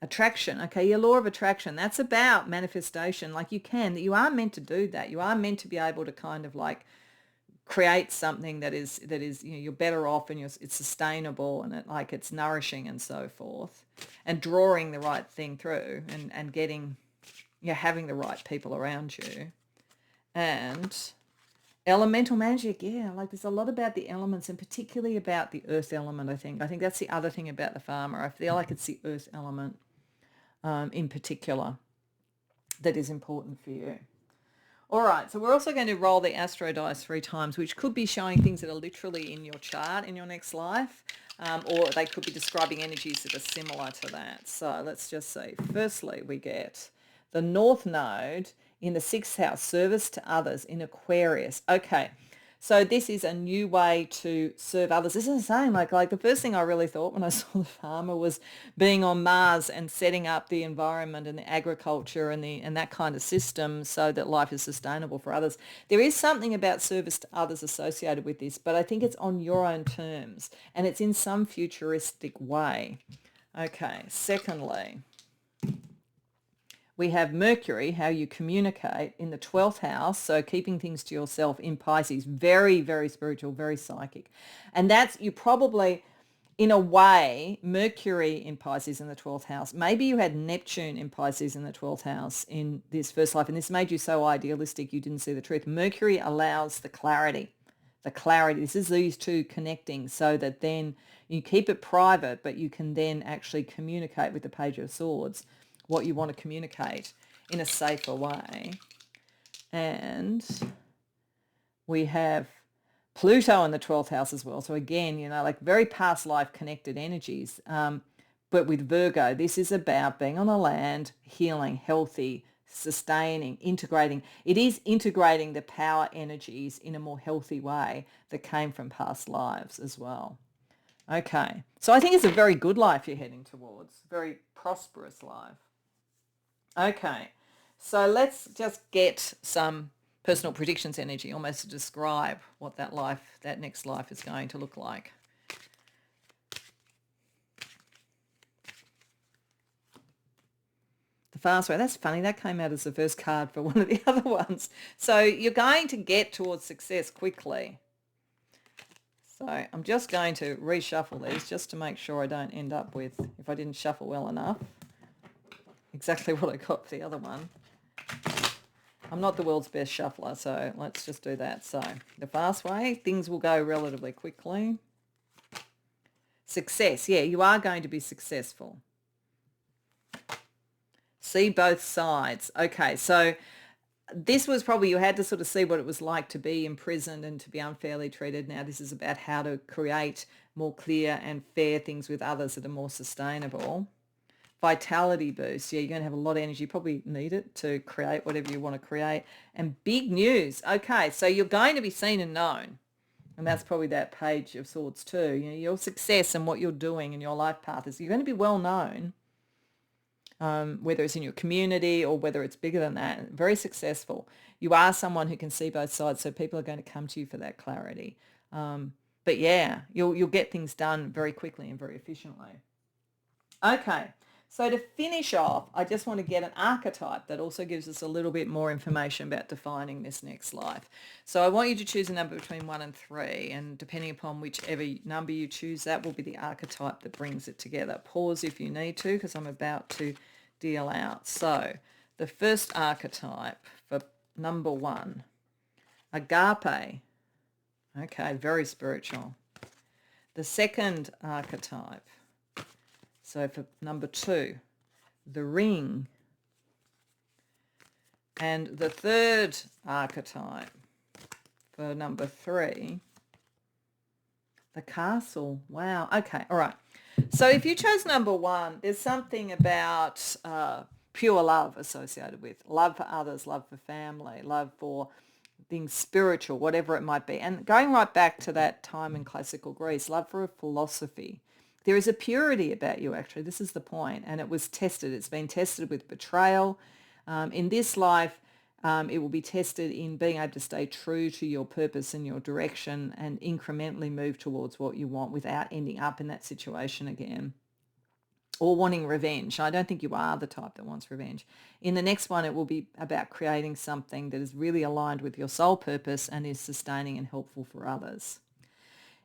S1: Attraction. Okay, your law of attraction. That's about manifestation. Like you are meant to do that. You are meant to be able to kind of like create something that is you're better off, and it's sustainable, and it's nourishing and so forth, and drawing the right thing through, and getting having the right people around you. And elemental magic, yeah, like there's a lot about the elements, and particularly about the earth element. I think that's the other thing about the farmer. I feel like it's the earth element in particular that is important for you. All right, so we're also going to roll the astro dice 3 times, which could be showing things that are literally in your chart in your next life, or they could be describing energies that are similar to that. So let's just see. Firstly, we get the North Node in the 6th house, service to others in Aquarius. Okay, so this is a new way to serve others. This is the same. Like the first thing I really thought when I saw the farmer was being on Mars and setting up the environment and the agriculture and that kind of system so that life is sustainable for others. There is something about service to others associated with this, but I think it's on your own terms, and it's in some futuristic way. Okay, secondly, we have Mercury, how you communicate, in the 12th house, so keeping things to yourself in Pisces. Very, very spiritual, very psychic. And that's, you probably, in a way, Mercury in Pisces in the 12th house. Maybe you had Neptune in Pisces in the 12th house in this first life, and this made you so idealistic you didn't see the truth. Mercury allows the clarity. This is these two connecting, so that then you keep it private, but you can then actually communicate with the Page of Swords what you want to communicate in a safer way. And we have Pluto in the 12th house as well. So again, like very past life connected energies. But with Virgo, this is about being on the land, healing, healthy, sustaining, integrating. It is integrating the power energies in a more healthy way that came from past lives as well. Okay, so I think it's a very good life you're heading towards, very prosperous life. Okay, so let's just get some personal predictions energy, almost to describe what that next life is going to look like. The fast way. That's funny. That came out as the first card for one of the other ones. So you're going to get towards success quickly. So I'm just going to reshuffle these just to make sure I don't end up with, if I didn't shuffle well enough, exactly what I got for the other one. I'm not the world's best shuffler, so let's just do that. So the fast way, things will go relatively quickly. Success. Yeah, you are going to be successful. See both sides. Okay, so this was probably, you had to sort of see what it was like to be imprisoned and to be unfairly treated. Now this is about how to create more clear and fair things with others that are more sustainable. Vitality boost. Yeah, you're going to have a lot of energy. You probably need it to create whatever you want to create. And big news. Okay, so you're going to be seen and known. And that's probably that Page of Swords too. You know, your success and what you're doing in your life path is you're going to be well known, whether it's in your community or whether it's bigger than that. Very successful. You are someone who can see both sides, so people are going to come to you for that clarity. But yeah, you'll get things done very quickly and very efficiently. Okay. So to finish off, I just want to get an archetype that also gives us a little bit more information about defining this next life. So I want you to choose a number between 1 and 3, and depending upon whichever number you choose, that will be the archetype that brings it together. Pause if you need to, because I'm about to deal out. So the first archetype for number 1, agape. Okay, very spiritual. The second archetype, so for number 2, the ring. And the third archetype for number 3, the castle. Wow. Okay. All right. So if you chose number 1, there's something about pure love associated with love for others, love for family, love for things spiritual, whatever it might be. And going right back to that time in classical Greece, love for a philosophy. There is a purity about you, actually. This is the point. And it was tested. It's been tested with betrayal. In this life, it will be tested in being able to stay true to your purpose and your direction and incrementally move towards what you want without ending up in that situation again or wanting revenge. I don't think you are the type that wants revenge. In the next one, it will be about creating something that is really aligned with your soul purpose and is sustaining and helpful for others.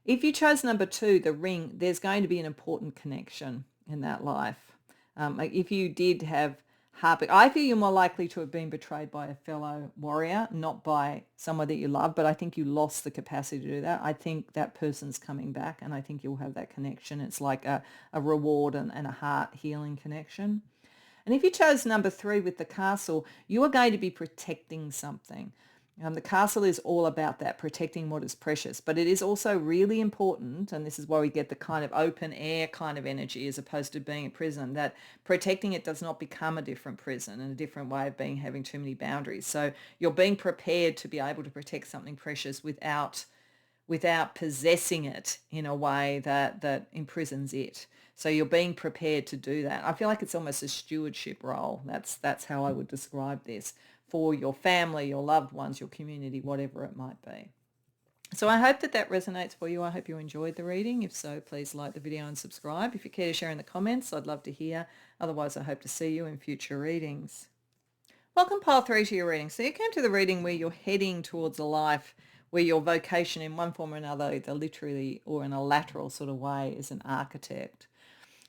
S1: If you chose number 2, the ring, there's going to be an important connection in that life. Like if you did have heartbreak, I feel you're more likely to have been betrayed by a fellow warrior, not by someone that you love, but I think you lost the capacity to do that. I think that person's coming back and I think you'll have that connection. It's like a reward and a heart healing connection. And if you chose number 3 with the castle, you are going to be protecting something. The castle is all about that, protecting what is precious, but it is also really important, and this is why we get the kind of open air kind of energy as opposed to being a prison, that protecting it does not become a different prison and a different way of being, having too many boundaries. So you're being prepared to be able to protect something precious without possessing it in a way that imprisons it. So you're being prepared to do that. I feel like it's almost a stewardship role. That's how I would describe this, for your family, your loved ones, your community, whatever it might be. So I hope that resonates for you. I hope you enjoyed the reading. If so, please like the video and subscribe. If you care to share in the comments, I'd love to hear. Otherwise, I hope to see you in future readings. Welcome, Pile 3, to your reading. So you came to the reading where you're heading towards a life where your vocation in one form or another, either literally or in a lateral sort of way, is an architect.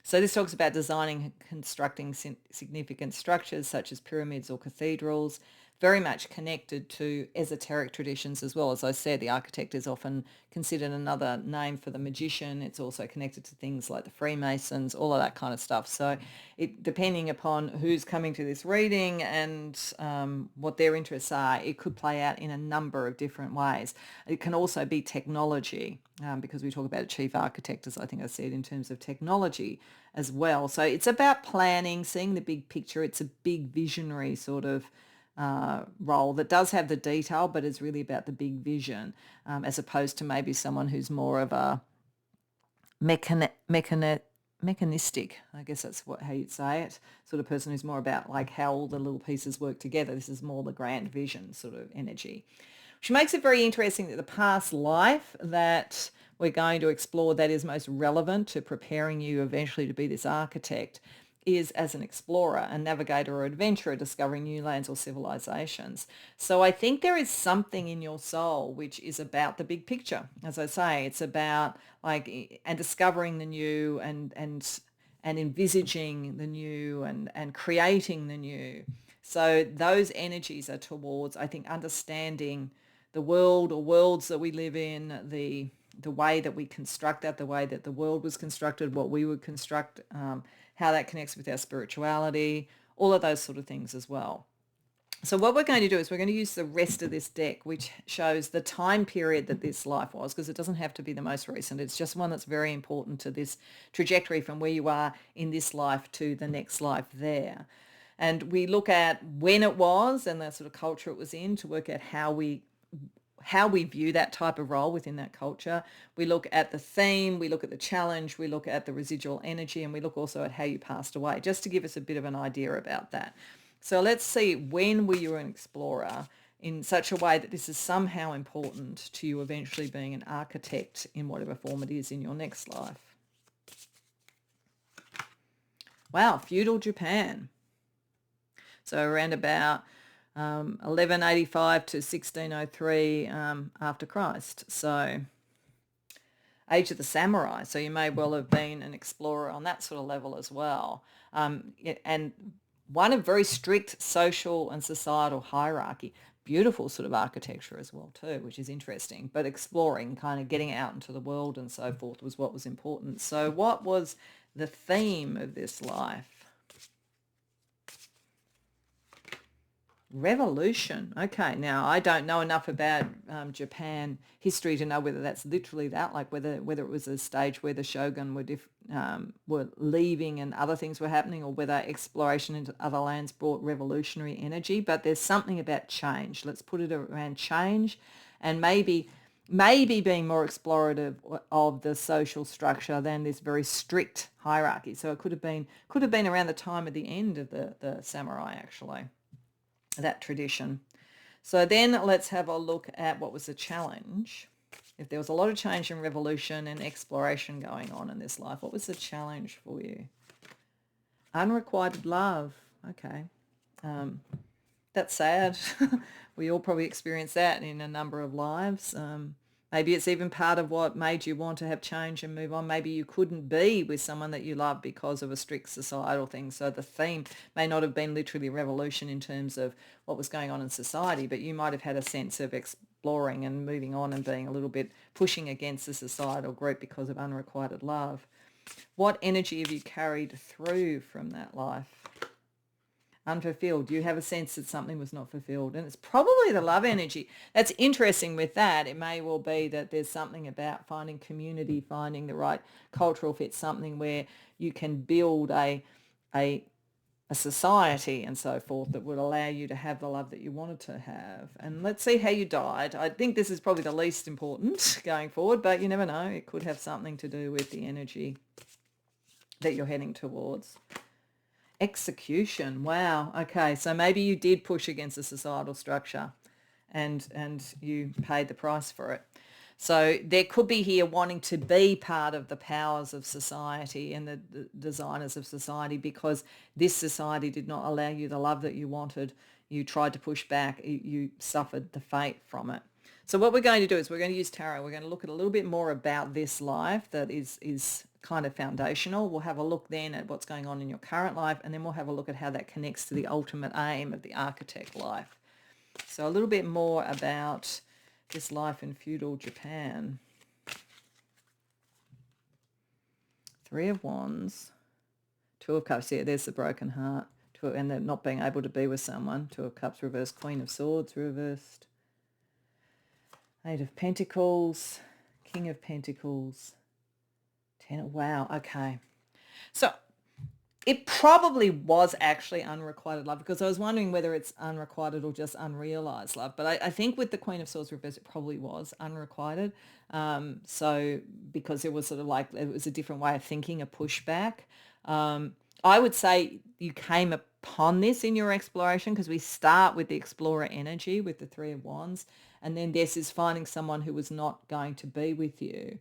S1: So this talks about designing and constructing significant structures such as pyramids or cathedrals, very much connected to esoteric traditions as well. As I said, the architect is often considered another name for the magician. It's also connected to things like the Freemasons, all of that kind of stuff. So depending upon who's coming to this reading and what their interests are, it could play out in a number of different ways. It can also be technology, because we talk about a chief architect, as I think I said, in terms of technology as well. So it's about planning, seeing the big picture. It's a big visionary sort of role that does have the detail, but is really about the big vision, as opposed to maybe someone who's more of a mechanistic, I guess that's how you'd say it, sort of person who's more about like how all the little pieces work together. This is more the grand vision sort of energy, which makes it very interesting that the past life that we're going to explore that is most relevant to preparing you eventually to be this architect is as an explorer, a navigator or adventurer discovering new lands or civilizations. So I think there is something in your soul which is about the big picture. As I say, it's about and discovering the new and envisaging the new and creating the new. So those energies are towards, I think, understanding the world or worlds that we live in, the way that we construct that, the way that the world was constructed, what we would construct, how that connects with our spirituality, all of those sort of things as well. So what we're going to do is we're going to use the rest of this deck, which shows the time period that this life was, because it doesn't have to be the most recent. It's just one that's very important to this trajectory from where you are in this life to the next life there. And we look at when it was and the sort of culture it was in to work out how we view that type of role within that culture. We look at the theme, we look at the challenge, we look at the residual energy, and we look also at how you passed away, just to give us a bit of an idea about that. So let's see, when were you an explorer in such a way that this is somehow important to you eventually being an architect in whatever form it is in your next life. Wow, feudal Japan. So around about 1185 to 1603 after Christ. So age of the samurai. So you may well have been an explorer on that sort of level as well. And one of very strict social and societal hierarchy. Beautiful sort of architecture as well too, which is interesting. But exploring, kind of getting out into the world and so forth was what was important. So what was the theme of this life? Revolution. Okay, now I don't know enough about Japan history to know whether that's literally that, like whether it was a stage where the shogun were leaving and other things were happening, or whether exploration into other lands brought revolutionary energy. But there's something about change. Let's put it around change, and maybe being more explorative of the social structure than this very strict hierarchy. So it could have been around the time of the end of the samurai, actually, that tradition. So then let's have a look at what was the challenge. If there was a lot of change and revolution and exploration going on in this life, what was the challenge for you? Unrequited love. Okay. That's sad. We all probably experience that in a number of lives. Maybe it's even part of what made you want to have change and move on. Maybe you couldn't be with someone that you love because of a strict societal thing. So the theme may not have been literally revolution in terms of what was going on in society, but you might have had a sense of exploring and moving on and being a little bit pushing against the societal group because of unrequited love. What energy have you carried through from that life? Unfulfilled. Do you have a sense that something was not fulfilled? And it's probably the love energy. That's interesting with that. It may well be that there's something about finding community, finding the right cultural fit, something where you can build a society and so forth that would allow you to have the love that you wanted to have. And let's see how you died. I think this is probably the least important going forward, but you never know. It could have something to do with the energy that you're heading towards. Execution. Wow. Okay. So maybe you did push against the societal structure and you paid the price for it. So there could be here wanting to be part of the powers of society and the designers of society because this society did not allow you the love that you wanted. You tried to push back. You suffered the fate from it. So what we're going to do is we're going to use tarot. We're going to look at a little bit more about this life that is kind of foundational. We'll have a look then at what's going on in your current life, and then we'll have a look at how that connects to the ultimate aim of the architect life. So a little bit more about this life in feudal Japan. Three of Wands, Two of Cups. Yeah, there's the broken heart, and they're not being able to be with someone. Two of Cups reversed, Queen of Swords reversed, Eight of Pentacles, King of Pentacles, Wow, okay. So it probably was actually unrequited love, because I was wondering whether it's unrequited or just unrealized love. But I think with the Queen of Swords reversed, it probably was unrequited. So because it was sort of like, it was a different way of thinking, a pushback. I would say you came upon this in your exploration, because we start with the explorer energy with the Three of Wands. And then this is finding someone who was not going to be with you.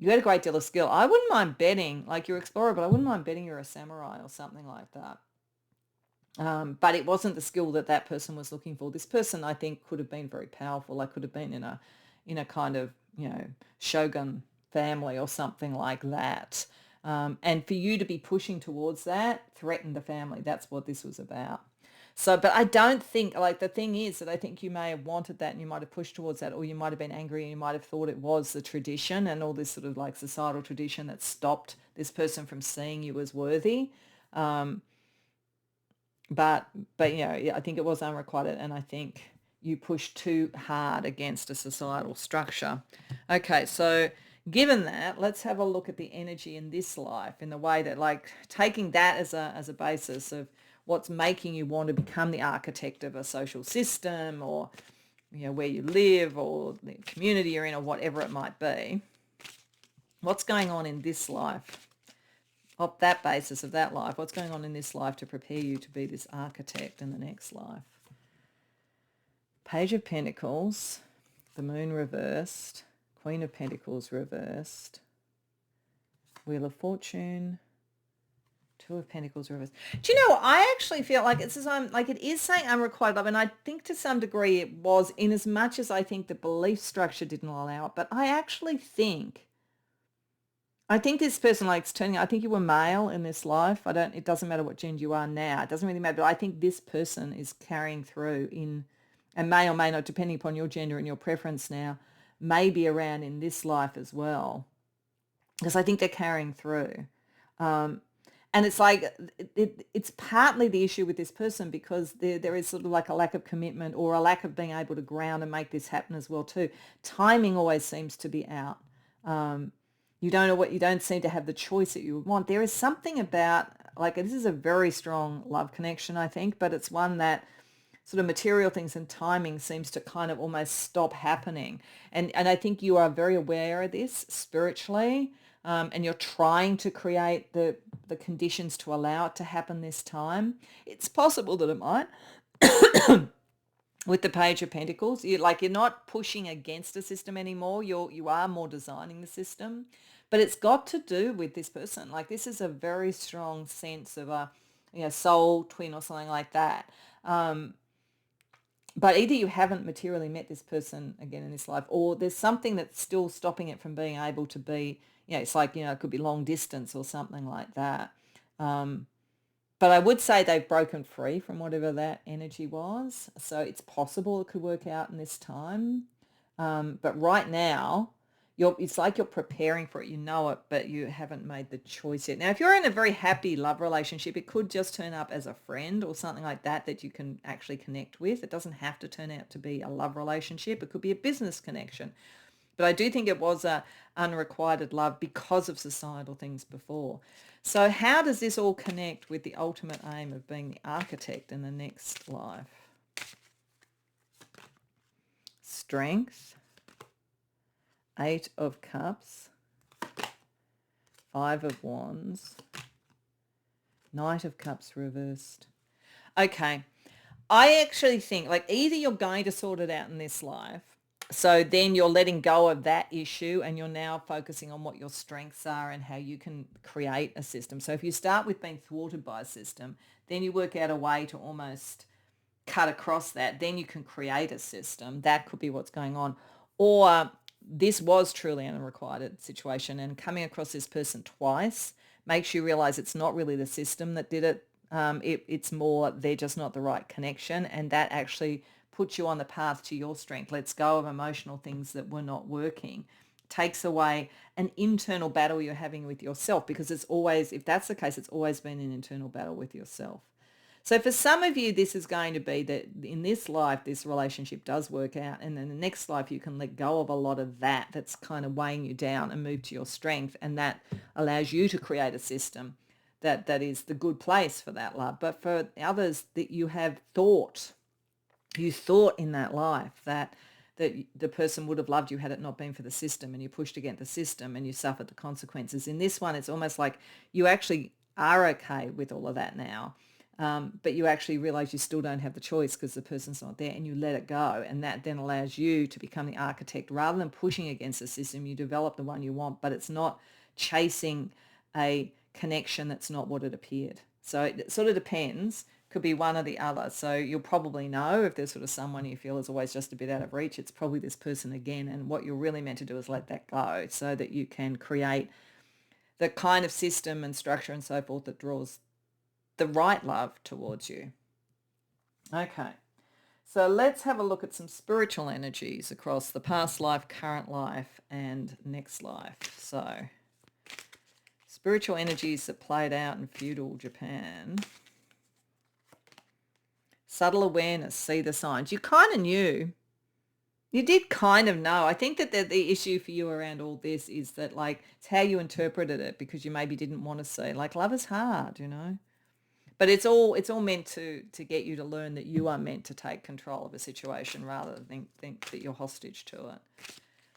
S1: You had a great deal of skill. I wouldn't mind betting, like you're an explorer, but I wouldn't mind betting you're a samurai or something like that. But it wasn't the skill that that person was looking for. This person, I think, could have been very powerful. Like could have been in a kind of, shogun family or something like that. And for you to be pushing towards that threatened the family. That's what this was about. So, but I don't think, like the thing is that I think you may have wanted that and you might have pushed towards that, or you might have been angry and you might have thought it was the tradition and all this sort of like societal tradition that stopped this person from seeing you as worthy. Um, but yeah, I think it was unrequited, and I think you pushed too hard against a societal structure. Okay, so given that, let's have a look at the energy in this life in the way that, like, taking that as a basis of what's making you want to become the architect of a social system, or where you live, or the community you're in, or whatever it might be. What's going on in this life? Off that basis of that life, what's going on in this life to prepare you to be this architect in the next life? Page of Pentacles, the Moon reversed, Queen of Pentacles reversed, Wheel of Fortune, Two of Pentacles reversed. Do you know, I actually feel like it is saying unrequited love, and I think to some degree it was, in as much as I think the belief structure didn't allow it, but I actually think this person likes turning. I think you were male in this life. It doesn't matter what gender you are now. It doesn't really matter. But I think this person is carrying through and may or may not, depending upon your gender and your preference now, may be around in this life as well. Because I think they're carrying through. And it's like, it's partly the issue with this person because there is sort of like a lack of commitment or a lack of being able to ground and make this happen as well too. Timing always seems to be out. You don't seem to have the choice that you would want. There is something about, like, this is a very strong love connection, I think, but it's one that sort of material things and timing seems to kind of almost stop happening. And I think you are very aware of this spiritually, and you're trying to create the conditions to allow it to happen this time. It's possible that it might. With the Page of Pentacles, you're not pushing against a system anymore. You are more designing the system, but it's got to do with this person. Like, this is a very strong sense of a soul twin or something like that. But either you haven't materially met this person again in this life, or there's something that's still stopping it from being able to be. It's like, it could be long distance or something like that. But I would say they've broken free from whatever that energy was. So it's possible it could work out in this time. But right now, it's like you're preparing for it. You know it, but you haven't made the choice yet. Now, if you're in a very happy love relationship, it could just turn up as a friend or something like that you can actually connect with. It doesn't have to turn out to be a love relationship. It could be a business connection. But I do think it was a unrequited love because of societal things before. So how does this all connect with the ultimate aim of being the architect in the next life? Strength, Eight of Cups, Five of Wands, Knight of Cups reversed. Okay, I actually think, like, either you're going to sort it out in this life, so then you're letting go of that issue and you're now focusing on what your strengths are and how you can create a system. So if you start with being thwarted by a system, then you work out a way to almost cut across that. Then you can create a system. That could be what's going on. Or this was truly an unrequited situation, and coming across this person twice makes you realize it's not really the system that did it. It's more they're just not the right connection, and that actually puts you on the path to your strength. Lets go of emotional things that were not working. Takes away an internal battle you're having with yourself, because it's always, if that's the case, it's always been an internal battle with yourself. So for some of you, this is going to be that in this life, this relationship does work out. And then the next life, you can let go of a lot of that's kind of weighing you down and move to your strength. And that allows you to create a system that is the good place for that love. But for others, that you thought in that life that the person would have loved you had it not been for the system, and you pushed against the system and you suffered the consequences. In this one, it's almost like you actually are okay with all of that now. but you actually realize you still don't have the choice because the person's not there, and you let it go. And that then allows you to become the architect. Rather than pushing against the system, you develop the one you want, but it's not chasing a connection that's not what it appeared. So it sort of depends. Could be one or the other. So you'll probably know if there's sort of someone you feel is always just a bit out of reach, it's probably this person again. And what you're really meant to do is let that go so that you can create the kind of system and structure and so forth that draws the right love towards you. Okay, so let's have a look at some spiritual energies across the past life, current life, and next life. So spiritual energies that played out in feudal Japan. Subtle awareness, see the signs. You kind of knew. You did kind of know. I think that the issue for you around all this is that, like, it's how you interpreted it, because you maybe didn't want to see. Like, love is hard, you know. But it's all meant to get you to learn that you are meant to take control of a situation rather than think that you're hostage to it.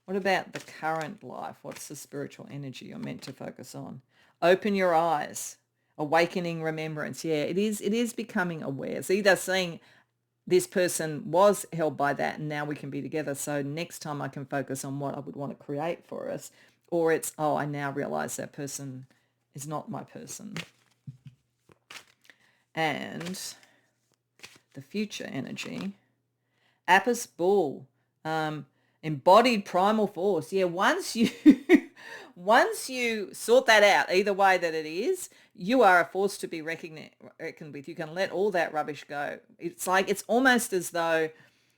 S1: What about the current life? What's the spiritual energy you're meant to focus on? Open your eyes. Awakening remembrance. Yeah, it is becoming aware. It's either seeing this person was held by that and now we can be together, so next time I can focus on what I would want to create for us, or it's, oh, I now realize that person is not my person. And the future energy, Apis bull, embodied primal force. Yeah, once you sort that out, either way that it is, you are a force to be reckoned with. You can let all that rubbish go. It's like, it's almost as though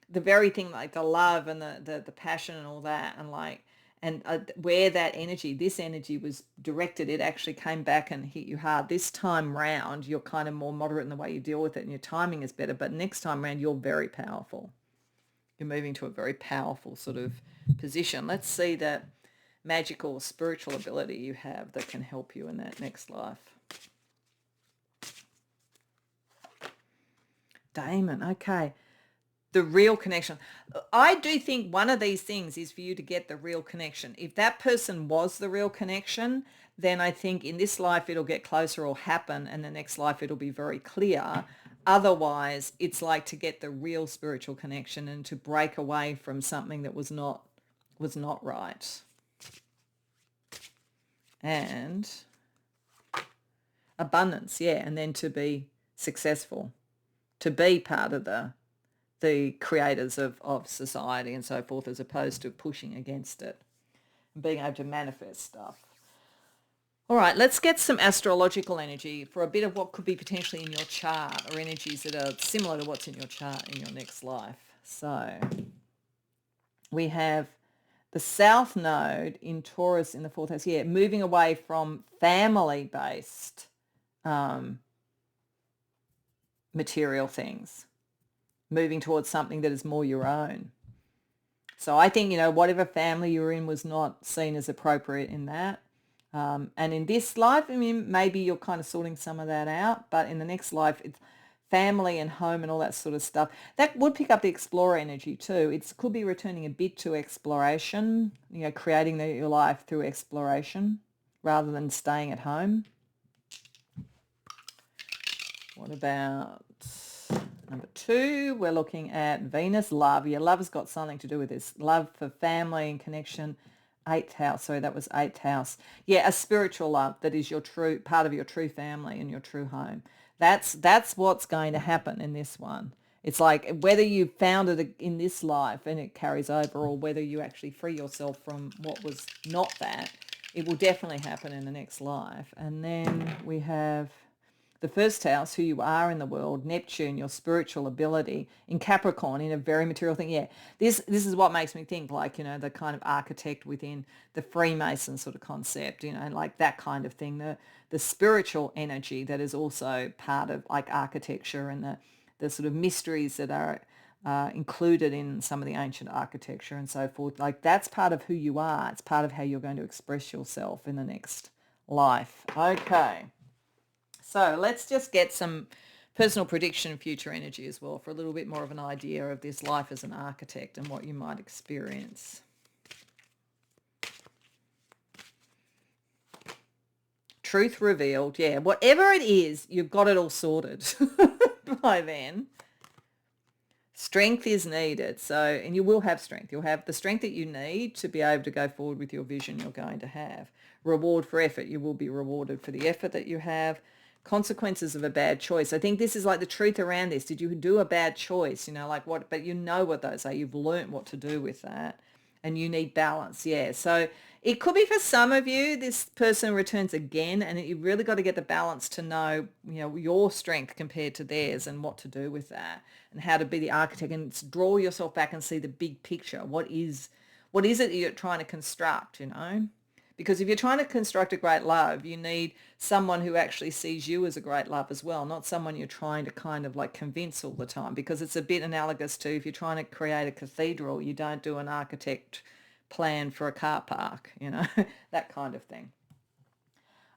S1: the very thing, like the love and the passion and all that, and where that energy, this energy was directed, it actually came back and hit you hard. This time round, you're kind of more moderate in the way you deal with it, and your timing is better. But next time round, you're very powerful. You're moving to a very powerful sort of position. Let's see that magical or spiritual ability you have that can help you in that next life. Damon, okay. The real connection. I do think one of these things is for you to get the real connection. If that person was the real connection, then I think in this life it'll get closer or happen, and the next life it'll be very clear. Otherwise, it's like to get the real spiritual connection and to break away from something that was not right. And abundance, yeah, and then to be successful, to be part of the creators of society and so forth, as opposed to pushing against it and being able to manifest stuff. All right, let's get some astrological energy for a bit of what could be potentially in your chart, or energies that are similar to what's in your chart in your next life. So we have the South Node in Taurus in the fourth house. Yeah, moving away from family-based material things, moving towards something that is more your own. So I think, whatever family you're in was not seen as appropriate in that. And in this life, I mean, maybe you're kind of sorting some of that out, but in the next life, it's family and home and all that sort of stuff. That would pick up the explorer energy too. It could be returning a bit to exploration, creating your life through exploration rather than staying at home. What about number 2? We're looking at Venus, love. Yeah, love has got something to do with this. Love for family and connection. 8th house. Sorry, that was 8th house. Yeah, a spiritual love that is your true part of your true family and your true home. That's what's going to happen in this one. It's like whether you found it in this life and it carries over, or whether you actually free yourself from what was not that, it will definitely happen in the next life. And then we have the first house, who you are in the world, Neptune, your spiritual ability, in Capricorn, in a very material thing. Yeah, this is what makes me think, like, the kind of architect within the Freemason sort of concept, like that kind of thing. The spiritual energy that is also part of like architecture, and the sort of mysteries that are included in some of the ancient architecture and so forth. Like, that's part of who you are. It's part of how you're going to express yourself in the next life. Okay. So let's just get some personal prediction future energy as well, for a little bit more of an idea of this life as an architect and what you might experience. truth revealed. Yeah, whatever it is, you've got it all sorted by then. Strength is needed. So, and you will have strength. You'll have the strength that you need to be able to go forward with your vision you're going to have. Reward for effort. You will be rewarded for the effort that you have. Consequences of a bad choice. I think this is like the truth around this. Did you do a bad choice? You know, like what, but you know what those are. You've learnt what to do with that. And you need balance. Yeah. So it could be for some of you, this person returns again, and you've really got to get the balance to know, you know, your strength compared to theirs and what to do with that and how to be the architect and draw yourself back and see the big picture. What is it that you're trying to construct, you know? Because if you're trying to construct a great love, you need someone who actually sees you as a great love as well, not someone you're trying to kind of like convince all the time, because it's a bit analogous to if you're trying to create a cathedral, you don't do an architect plan for a car park, you know, that kind of thing.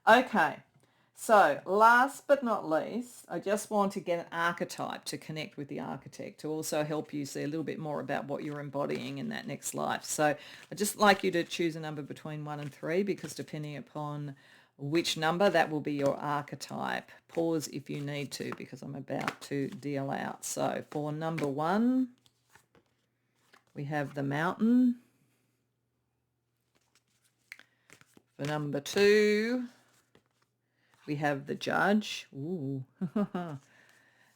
S1: Okay, so last but not least, I just want to get an archetype to connect with the architect to also help you see a little bit more about what you're embodying in that next life. So I'd just like you to choose a number between 1 and 3, because depending upon which number, that will be your archetype. Pause if you need to, because I'm about to deal out. So for number 1, we have the mountain. For number 2, we have the judge. Ooh.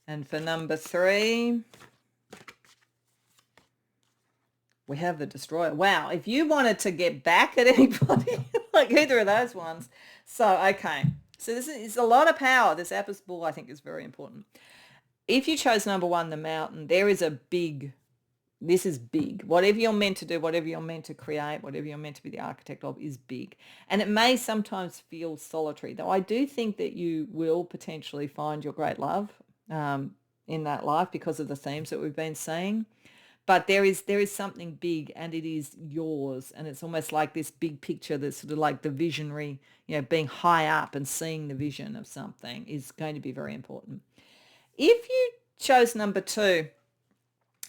S1: And for number 3, we have the destroyer. Wow, if you wanted to get back at anybody, like either of those ones. So, okay. So this is a lot of power. This Apis bull, I think, is very important. If you chose number 1, the mountain, there is a big, this is big. Whatever you're meant to do, whatever you're meant to create, whatever you're meant to be the architect of is big. And it may sometimes feel solitary, though I do think that you will potentially find your great love in that life because of the themes that we've been saying. But there is something big, and it is yours. And it's almost like this big picture that's sort of like the visionary, you know, being high up and seeing the vision of something is going to be very important. If you chose number 2,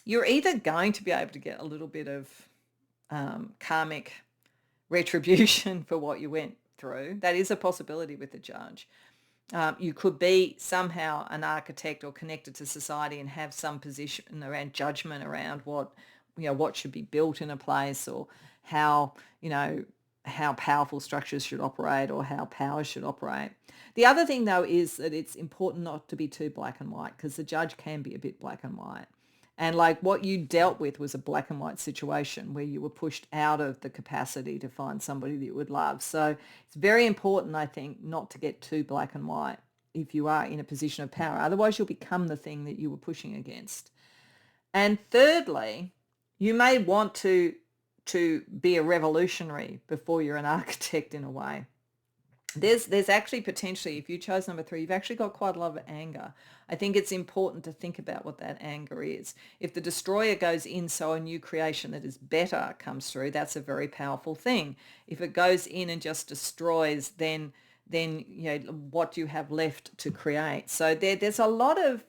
S1: you're either going to be able to get a little bit of karmic retribution for what you went through. That is a possibility with the judge. You could be somehow an architect or connected to society and have some position around judgment around what should be built in a place, or how powerful structures should operate, or how power should operate. The other thing, though, is that it's important not to be too black and white, because the judge can be a bit black and white. And like what you dealt with was a black and white situation where you were pushed out of the capacity to find somebody that you would love. So it's very important, I think, not to get too black and white if you are in a position of power. Otherwise, you'll become the thing that you were pushing against. And thirdly, you may want to be a revolutionary before you're an architect in a way. There's actually potentially, if you chose number 3, you've actually got quite a lot of anger. I think it's important to think about what that anger is. If the destroyer goes in so a new creation that is better comes through, that's a very powerful thing. If it goes in and just destroys, then what do you have left to create? So there's a lot of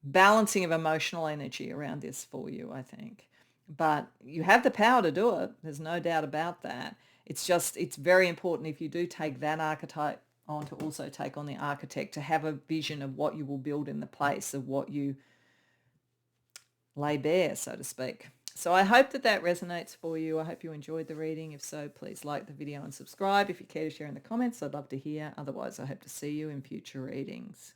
S1: balancing of emotional energy around this for you, I think. But you have the power to do it. There's no doubt about that. It's very important, if you do take that archetype on, to also take on the architect, to have a vision of what you will build in the place of what you lay bare, so to speak. So I hope that resonates for you. I hope you enjoyed the reading. If so, please like the video and subscribe. If you care to share in the comments, I'd love to hear. Otherwise, I hope to see you in future readings.